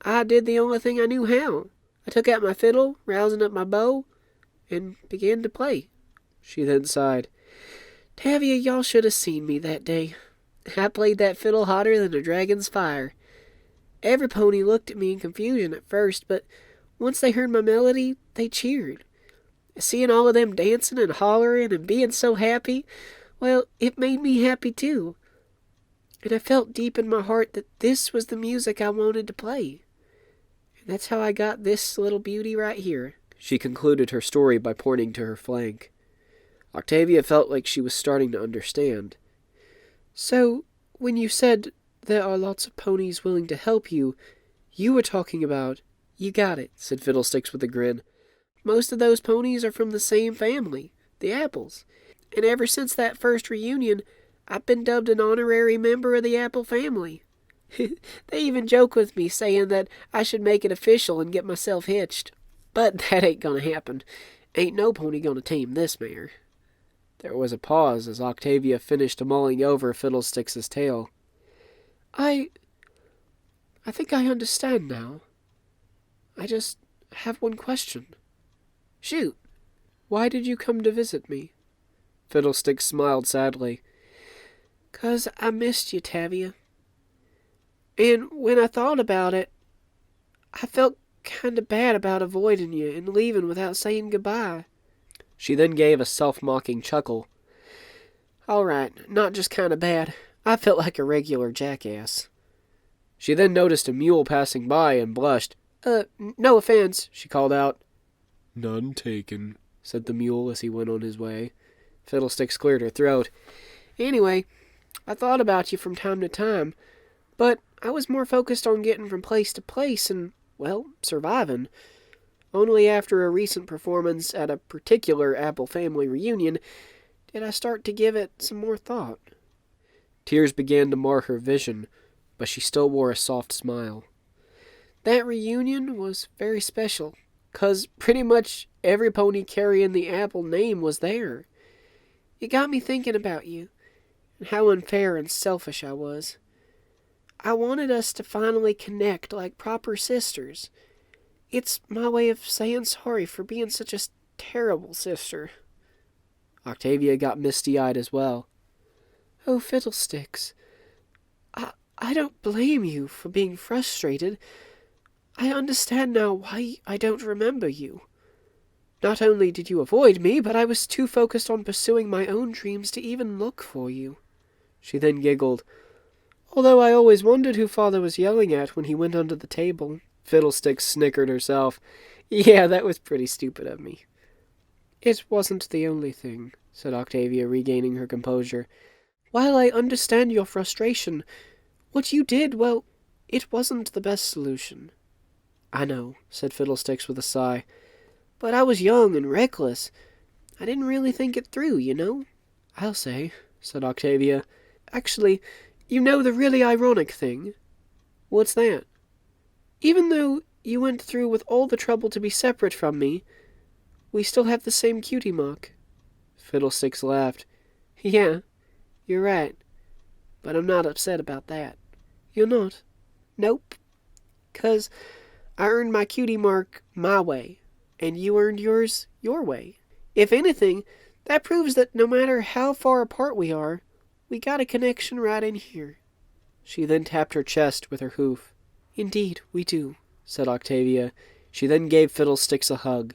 I did the only thing I knew how. I took out my fiddle, rousing up my bow, and began to play. She then sighed. Tavia, y'all should have seen me that day. I played that fiddle hotter than a dragon's fire. Every pony looked at me in confusion at first, but once they heard my melody, they cheered. Seeing all of them dancing and hollering and being so happy, well, it made me happy too. And I felt deep in my heart that this was the music I wanted to play. And that's how I got this little beauty right here. She concluded her story by pointing to her flank. Octavia felt like she was starting to understand. So, when you said there are lots of ponies willing to help you, you were talking about... You got it, said Fiddlesticks with a grin. Most of those ponies are from the same family, the Apples. And ever since that first reunion, I've been dubbed an honorary member of the Apple family. They even joke with me, saying that I should make it official and get myself hitched. But that ain't gonna happen. Ain't no pony gonna tame this mare. There was a pause as Octavia finished mulling over Fiddlesticks's tale. I think I understand now. I just have one question. Shoot. Why did you come to visit me? Fiddlesticks smiled sadly. 'Cause I missed you, Tavia. And when I thought about it, I felt kinda bad about avoiding you and leaving without saying goodbye. She then gave a self-mocking chuckle. All right, not just kinda bad. I felt like a regular jackass. She then noticed a mule passing by and blushed. No offense, she called out. None taken, said the mule as he went on his way. Fiddlesticks cleared her throat. Anyway, I thought about you from time to time, but I was more focused on getting from place to place and, well, surviving. Only after a recent performance at a particular Apple family reunion did I start to give it some more thought. Tears began to mar her vision, but she still wore a soft smile. That reunion was very special, 'cause pretty much every pony carrying the Apple name was there. It got me thinking about you, and how unfair and selfish I was. I wanted us to finally connect like proper sisters. It's my way of saying sorry for being such a terrible sister. Octavia got misty-eyed as well. Oh, Fiddlesticks, I don't blame you for being frustrated. I understand now why I don't remember you. Not only did you avoid me, but I was too focused on pursuing my own dreams to even look for you. She then giggled. Although I always wondered who Father was yelling at when he went under the table. Fiddlesticks snickered herself. Yeah, that was pretty stupid of me. It wasn't the only thing, said Octavia, regaining her composure. While I understand your frustration, what you did, well, it wasn't the best solution. I know, said Fiddlesticks with a sigh. But I was young and reckless. I didn't really think it through, you know. I'll say, said Octavia. Actually, you know the really ironic thing? What's that? Even though you went through with all the trouble to be separate from me, we still have the same cutie mark. Fiddlesticks laughed. Yeah, you're right. But I'm not upset about that. You're not? Nope. 'Cause I earned my cutie mark my way, and you earned yours your way. If anything, that proves that no matter how far apart we are, we got a connection right in here. She then tapped her chest with her hoof. Indeed, we do, said Octavia. She then gave Fiddlesticks a hug.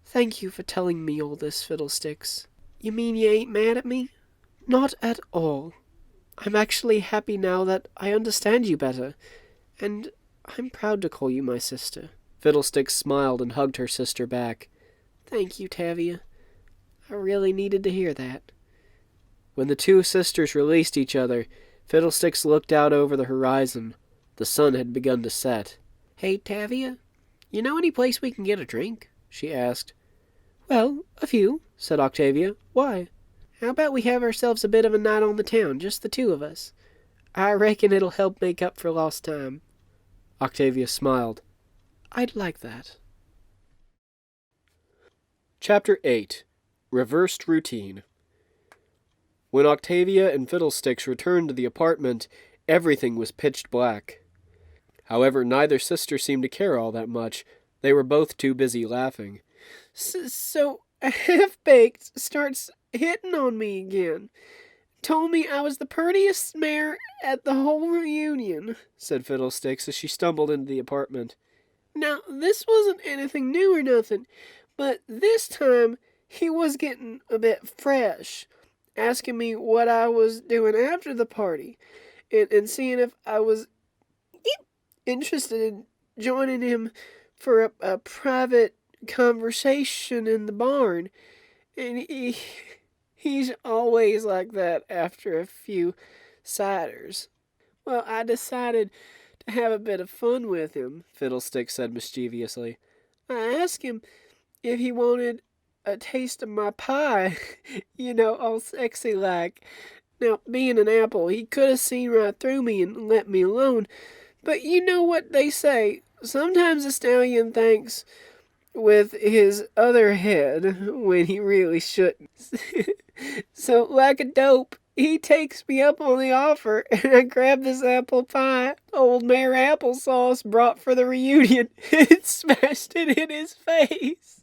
Thank you for telling me all this, Fiddlesticks. You mean you ain't mad at me? Not at all. I'm actually happy now that I understand you better, and I'm proud to call you my sister. Fiddlesticks smiled and hugged her sister back. Thank you, Tavia. I really needed to hear that. When the two sisters released each other, Fiddlesticks looked out over the horizon. The sun had begun to set. Hey, Tavia, you know any place we can get a drink? She asked. Well, a few, said Octavia. Why? How about we have ourselves a bit of a night on the town, just the two of us? I reckon it'll help make up for lost time. Octavia smiled. I'd like that. Chapter 8. Reversed Routine. When Octavia and Fiddlesticks returned to the apartment, everything was pitch black. However, neither sister seemed to care all that much. They were both too busy laughing. So, Half-Baked starts hitting on me again. Told me I was the prettiest mare at the whole reunion, said Fiddlesticks as she stumbled into the apartment. Now, this wasn't anything new or nothing, but this time he was getting a bit fresh, asking me what I was doing after the party, and seeing if I was interested in joining him for a private conversation in the barn. And he's always like that after a few ciders. Well, I decided to have a bit of fun with him, Fiddlesticks said mischievously. I asked him if he wanted a taste of my pie, all sexy like. Now, being an apple, he could have seen right through me and let me alone. But you know what they say, sometimes a stallion thinks with his other head when he really shouldn't. So, like a dope, he takes me up on the offer, and I grab this apple pie old Mayor Applesauce brought for the reunion and smashed it in his face.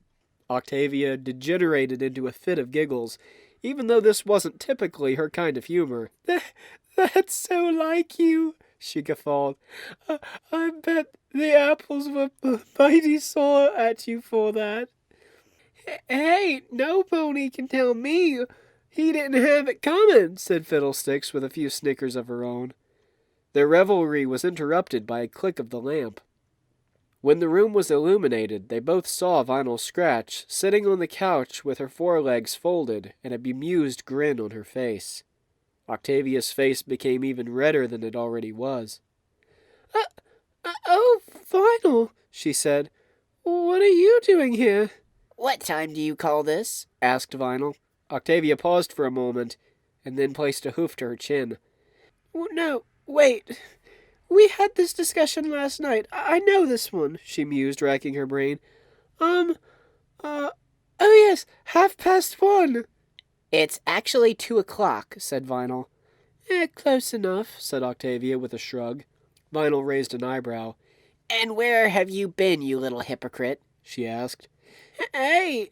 Octavia degenerated into a fit of giggles, even though this wasn't typically her kind of humor. That's so like you, she guffawed. I bet the apples were mighty sore at you for that. Hey, no pony can tell me he didn't have it coming, said Fiddlesticks with a few snickers of her own. Their revelry was interrupted by a click of the lamp. When the room was illuminated, they both saw Vinyl Scratch sitting on the couch with her forelegs folded and a bemused grin on her face. Octavia's face became even redder than it already was. Oh, Vinyl, she said. What are you doing here? What time do you call this? Asked Vinyl. Octavia paused for a moment, and then placed a hoof to her chin. No, wait. We had this discussion last night. I know this one, she mused, racking her brain. Oh yes, 1:30. It's actually 2:00, said Vinyl. Close enough, said Octavia with a shrug. Vinyl raised an eyebrow. And where have you been, you little hypocrite? She asked. Hey,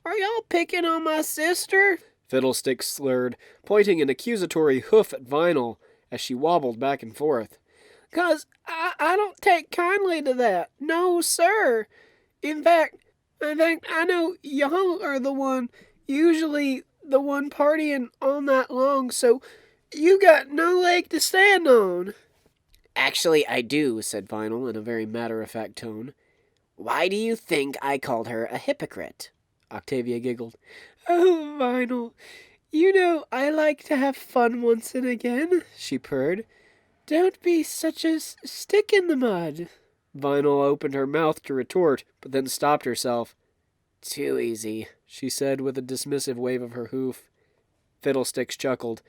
are y'all picking on my sister? Fiddlesticks slurred, pointing an accusatory hoof at Vinyl as she wobbled back and forth. 'Cause I don't take kindly to that. No, sir. In fact, I know y'all are usually the one partying all night long, so you got no leg to stand on. Actually, I do, said Vinyl in a very matter-of-fact tone. Why do you think I called her a hypocrite? Octavia giggled. Oh, Vinyl, you know I like to have fun once and again, she purred. Don't be such a stick in the mud. Vinyl opened her mouth to retort, but then stopped herself. Too easy, she said with a dismissive wave of her hoof. Fiddlesticks chuckled.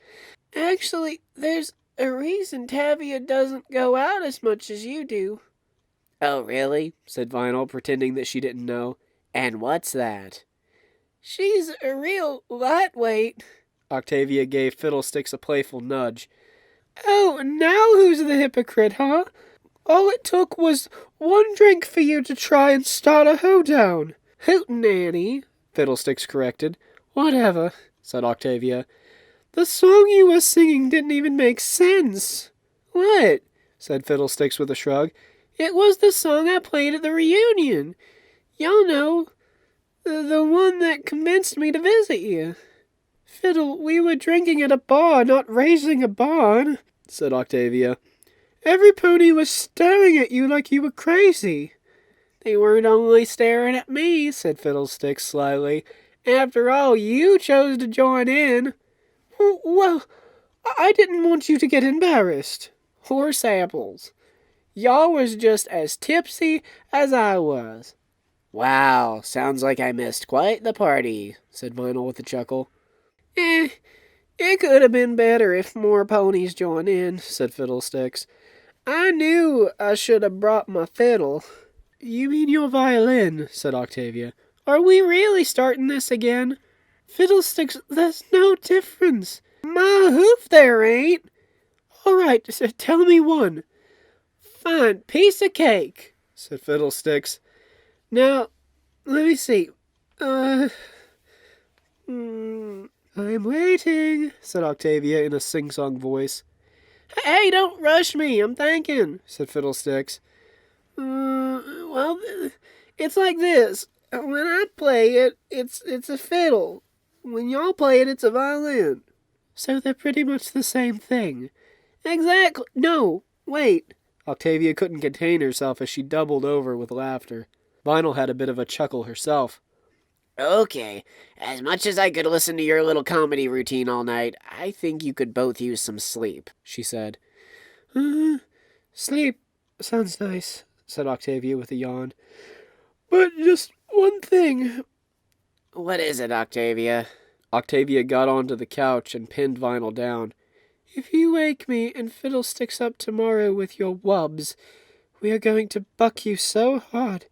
Actually, there's a reason Tavia doesn't go out as much as you do. Oh, really? Said Vinyl, pretending that she didn't know. And what's that? She's a real lightweight. Octavia gave Fiddlesticks a playful nudge. Oh, now who's the hypocrite, huh? All it took was one drink for you to try and start a hoedown. Hootenanny, Fiddlesticks corrected. Whatever, said Octavia. The song you were singing didn't even make sense. What? Said Fiddlesticks with a shrug. It was the song I played at the reunion. Y'all know, The one that convinced me to visit you. Fiddle, we were drinking at a bar, not raising a barn, said Octavia. Every pony was staring at you like you were crazy. They weren't only staring at me, said Fiddlesticks slyly. After all, you chose to join in. Well, I didn't want you to get embarrassed. Horse apples. Y'all was just as tipsy as I was. Wow, sounds like I missed quite the party, said Vinyl with a chuckle. It could have been better if more ponies joined in, said Fiddlesticks. I knew I should have brought my fiddle. You mean your violin, said Octavia. Are we really starting this again? Fiddlesticks, there's no difference. My hoof there ain't. All right, so tell me one. Fine, piece of cake, said Fiddlesticks. Now, let me see. I'm waiting, said Octavia in a sing-song voice. Hey, don't rush me, I'm thinking, said Fiddlesticks. Well, it's like this. When I play it, it's a fiddle. When y'all play it, it's a violin. So they're pretty much the same thing. Exactly. No, wait. Octavia couldn't contain herself as she doubled over with laughter. Vinyl had a bit of a chuckle herself. Okay, as much as I could listen to your little comedy routine all night, I think you could both use some sleep, she said. Sleep sounds nice, said Octavia with a yawn. But just one thing. What is it, Octavia? Octavia got onto the couch and pinned Vinyl down. If you wake me and Fiddlesticks up tomorrow with your wubs, we are going to buck you so hard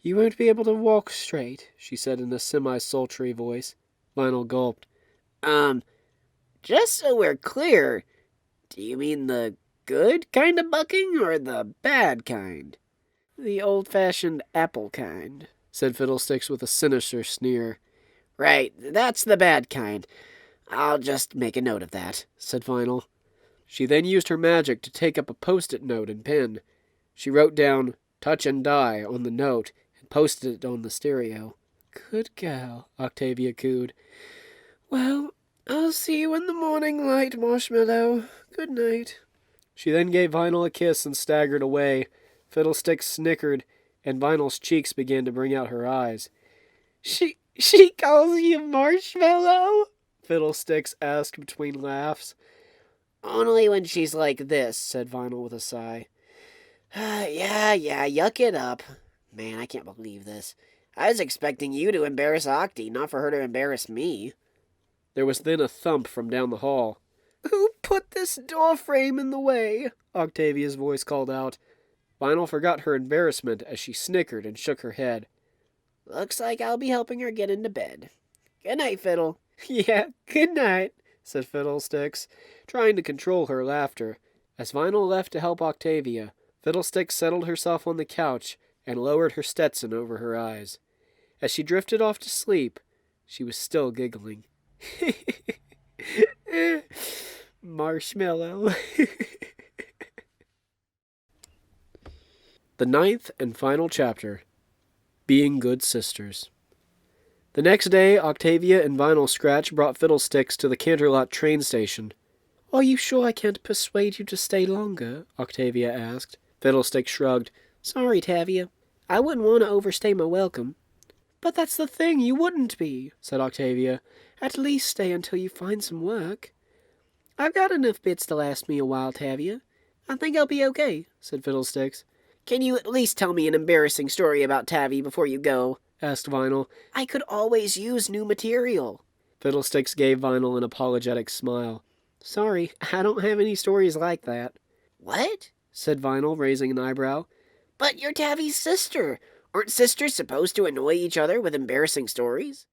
you won't be able to walk straight, she said in a semi-sultry voice. Vinyl gulped. Just so we're clear, do you mean the good kind of bucking or the bad kind? The old-fashioned apple kind, said Fiddlesticks with a sinister sneer. Right, that's the bad kind. I'll just make a note of that, said Vinyl. She then used her magic to take up a post-it note and pen. She wrote down, "Touch and die," on the note and posted it on the stereo. Good girl, Octavia cooed. Well, I'll see you in the morning light, Marshmallow. Good night. She then gave Vinyl a kiss and staggered away. Fiddlesticks snickered, and Vinyl's cheeks began to bring out her eyes. She calls you Marshmallow? Fiddlesticks asked between laughs. Only when she's like this, said Vinyl with a sigh. Yeah, yuck it up. Man, I can't believe this. I was expecting you to embarrass Octy, not for her to embarrass me. There was then a thump from down the hall. Who put this door frame in the way? Octavia's voice called out. Vinyl forgot her embarrassment as she snickered and shook her head. Looks like I'll be helping her get into bed. Good night, Fiddle. Yeah, good night, said Fiddlesticks, trying to control her laughter. As Vinyl left to help Octavia, Fiddlesticks settled herself on the couch and lowered her Stetson over her eyes. As she drifted off to sleep, she was still giggling. Marshmallow. The 9th and final chapter, Being Good Sisters. The next day, Octavia and Vinyl Scratch brought Fiddlesticks to the Canterlot train station. Are you sure I can't persuade you to stay longer? Octavia asked. Fiddlesticks shrugged. Sorry, Tavia. I wouldn't want to overstay my welcome. But that's the thing, you wouldn't be, said Octavia. At least stay until you find some work. I've got enough bits to last me a while, Tavia. I think I'll be okay, said Fiddlesticks. Can you at least tell me an embarrassing story about Tavi before you go? Asked Vinyl. I could always use new material. Fiddlesticks gave Vinyl an apologetic smile. Sorry, I don't have any stories like that. What? Said Vinyl, raising an eyebrow. But you're Tavi's sister. Aren't sisters supposed to annoy each other with embarrassing stories?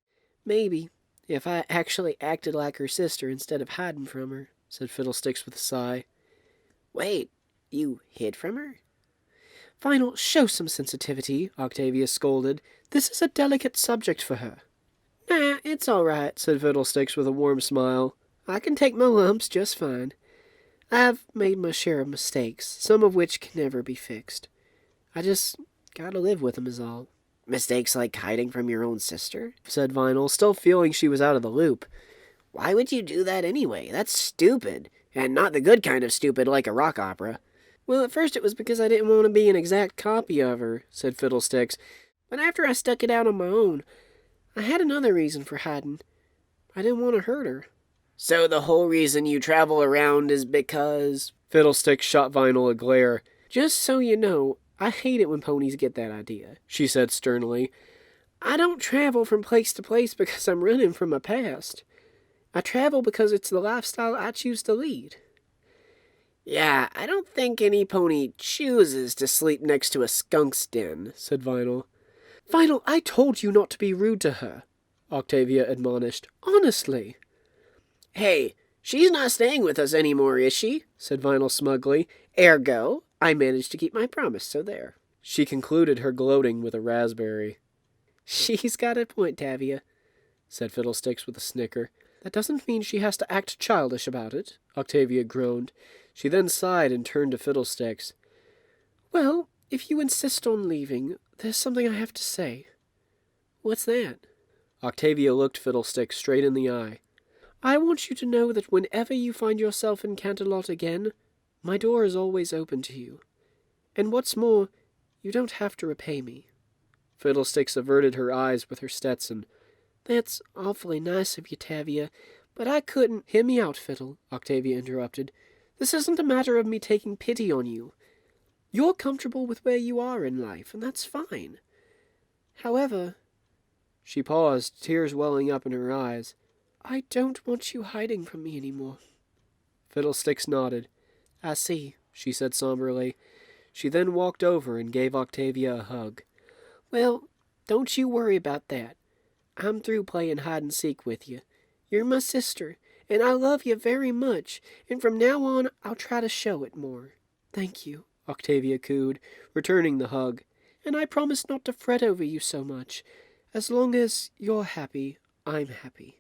Maybe, if I actually acted like her sister instead of hiding from her, said Fiddlesticks with a sigh. Wait, you hid from her? Vinyl, show some sensitivity, Octavia scolded. This is a delicate subject for her. Nah, it's all right, said Fiddlesticks with a warm smile. I can take my lumps just fine. I've made my share of mistakes, some of which can never be fixed. I just gotta live with them is all. Mistakes like hiding from your own sister? Said Vinyl, still feeling she was out of the loop. Why would you do that anyway? That's stupid. And not the good kind of stupid like a rock opera. Well, at first it was because I didn't want to be an exact copy of her, said Fiddlesticks. But after I stuck it out on my own, I had another reason for hiding. I didn't want to hurt her. So the whole reason you travel around is because... Fiddlesticks shot Vinyl a glare. Just so you know, I hate it when ponies get that idea, she said sternly. I don't travel from place to place because I'm running from my past. I travel because it's the lifestyle I choose to lead. Yeah, I don't think any pony chooses to sleep next to a skunk's den, said Vinyl. Vinyl, I told you not to be rude to her, Octavia admonished. Honestly. Hey, she's not staying with us anymore, is she? Said Vinyl smugly. Ergo, I managed to keep my promise, so there. She concluded her gloating with a raspberry. She's got a point, Tavia, said Fiddlesticks with a snicker. That doesn't mean she has to act childish about it, Octavia groaned. She then sighed and turned to Fiddlesticks. Well, if you insist on leaving, there's something I have to say. What's that? Octavia looked Fiddlesticks straight in the eye. I want you to know that whenever you find yourself in Canterlot again, my door is always open to you. And what's more, you don't have to repay me. Fiddlesticks averted her eyes with her Stetson. That's awfully nice of you, Tavia, but I couldn't... Hear me out, Fiddle, Octavia interrupted. This isn't a matter of me taking pity on you. You're comfortable with where you are in life, and that's fine. However... She paused, tears welling up in her eyes. I don't want you hiding from me anymore. Fiddlesticks nodded. I see, she said somberly. She then walked over and gave Octavia a hug. Well, don't you worry about that. I'm through playing hide-and-seek with you. You're my sister, and I love you very much, and from now on I'll try to show it more. Thank you, Octavia cooed, returning the hug. And I promise not to fret over you so much. As long as you're happy, I'm happy.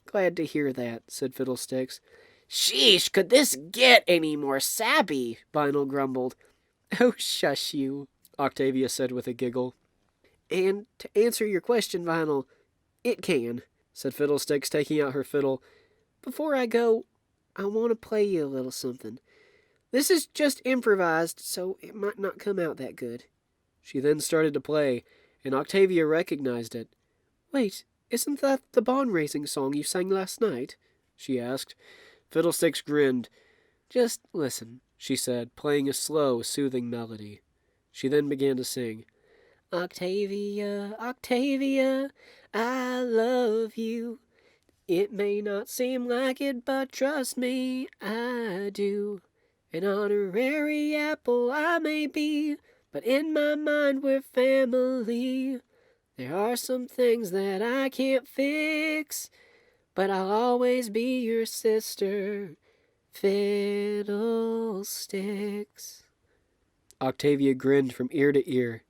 Glad to hear that, said Fiddlesticks. Sheesh, could this get any more sappy? Vinyl grumbled. Oh, shush you, Octavia said with a giggle. And to answer your question, Vinyl, it can, said Fiddlesticks, taking out her fiddle. Before I go, I want to play you a little something. This is just improvised, so it might not come out that good. She then started to play, and Octavia recognized it. Wait, isn't that the barn-raising song you sang last night? She asked. Fiddlesticks grinned. Just listen, she said, playing a slow, soothing melody. She then began to sing. Octavia, Octavia, I love you. It may not seem like it, but trust me, I do. An honorary apple I may be, but in my mind we're family. There are some things that I can't fix, but I'll always be your sister, Fiddlesticks. Octavia grinned from ear to ear.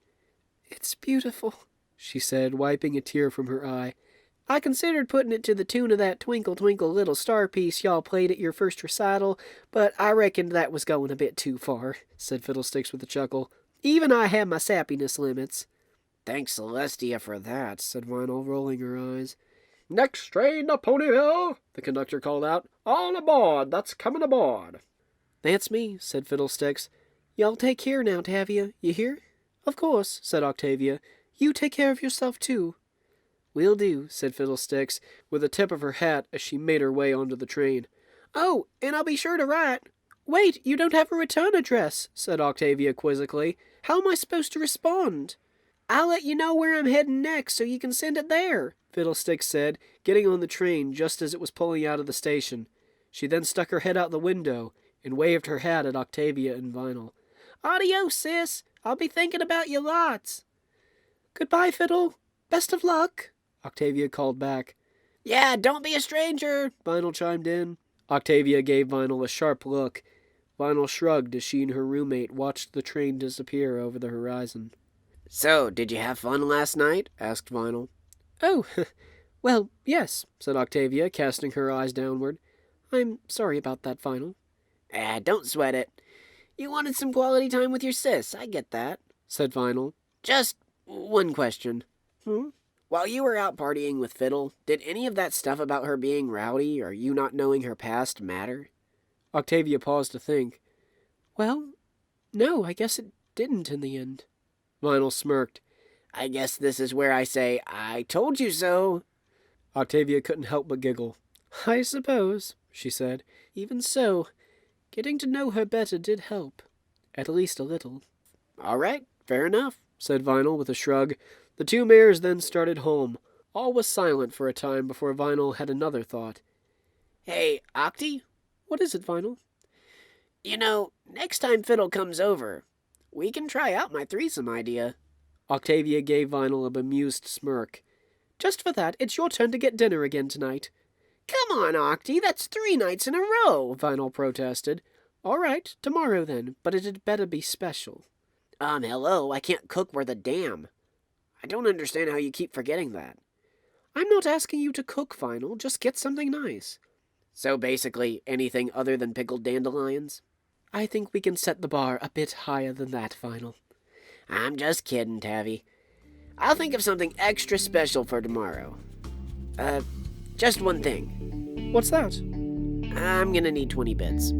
It's beautiful, she said, wiping a tear from her eye. I considered putting it to the tune of that Twinkle Twinkle Little Star piece y'all played at your first recital, but I reckoned that was going a bit too far, said Fiddlesticks with a chuckle. Even I have my sappiness limits. Thanks, Celestia, for that, said Vinyl, rolling her eyes. Next train to Ponyville, the conductor called out. All aboard, that's coming aboard. That's me, said Fiddlesticks. Y'all take care now, Tavia, you hear? Of course, said Octavia. You take care of yourself, too. Will do, said Fiddlesticks, with a tip of her hat as she made her way onto the train. Oh, and I'll be sure to write. Wait, you don't have a return address, said Octavia quizzically. How am I supposed to respond? I'll let you know where I'm heading next so you can send it there, Fiddlesticks said, getting on the train just as it was pulling out of the station. She then stuck her head out the window and waved her hat at Octavia and Vinyl. Adios, sis. I'll be thinking about you lots. Goodbye, Fiddle. Best of luck, Octavia called back. Yeah, don't be a stranger, Vinyl chimed in. Octavia gave Vinyl a sharp look. Vinyl shrugged as she and her roommate watched the train disappear over the horizon. So, did you have fun last night? Asked Vinyl. Oh, well, yes, said Octavia, casting her eyes downward. I'm sorry about that, Vinyl. Don't sweat it. You wanted some quality time with your sis, I get that, said Vinyl. Just One question. Hmm? While you were out partying with Fiddle, did any of that stuff about her being rowdy or you not knowing her past matter? Octavia paused to think. Well, no, I guess it didn't in the end. Vinyl smirked. I guess this is where I say, I told you so. Octavia couldn't help but giggle. I suppose, she said. Even so, getting to know her better did help. At least a little. All right, fair enough, said Vinyl with a shrug. The two mares then started home. All was silent for a time before Vinyl had another thought. Hey, Octy? What is it, Vinyl? You know, next time Fiddle comes over, we can try out my threesome idea. Octavia gave Vinyl a bemused smirk. Just for that, it's your turn to get dinner again tonight. Come on, Octy, that's 3 nights in a row, Vinyl protested. All right, tomorrow then, but it'd better be special. Hello, I can't cook worth a damn. I don't understand how you keep forgetting that. I'm not asking you to cook, Vinyl, just get something nice. So basically, anything other than pickled dandelions? I think we can set the bar a bit higher than that, Vinyl. I'm just kidding, Tavi. I'll think of something extra special for tomorrow. Just one thing. What's that? I'm gonna need 20 bits.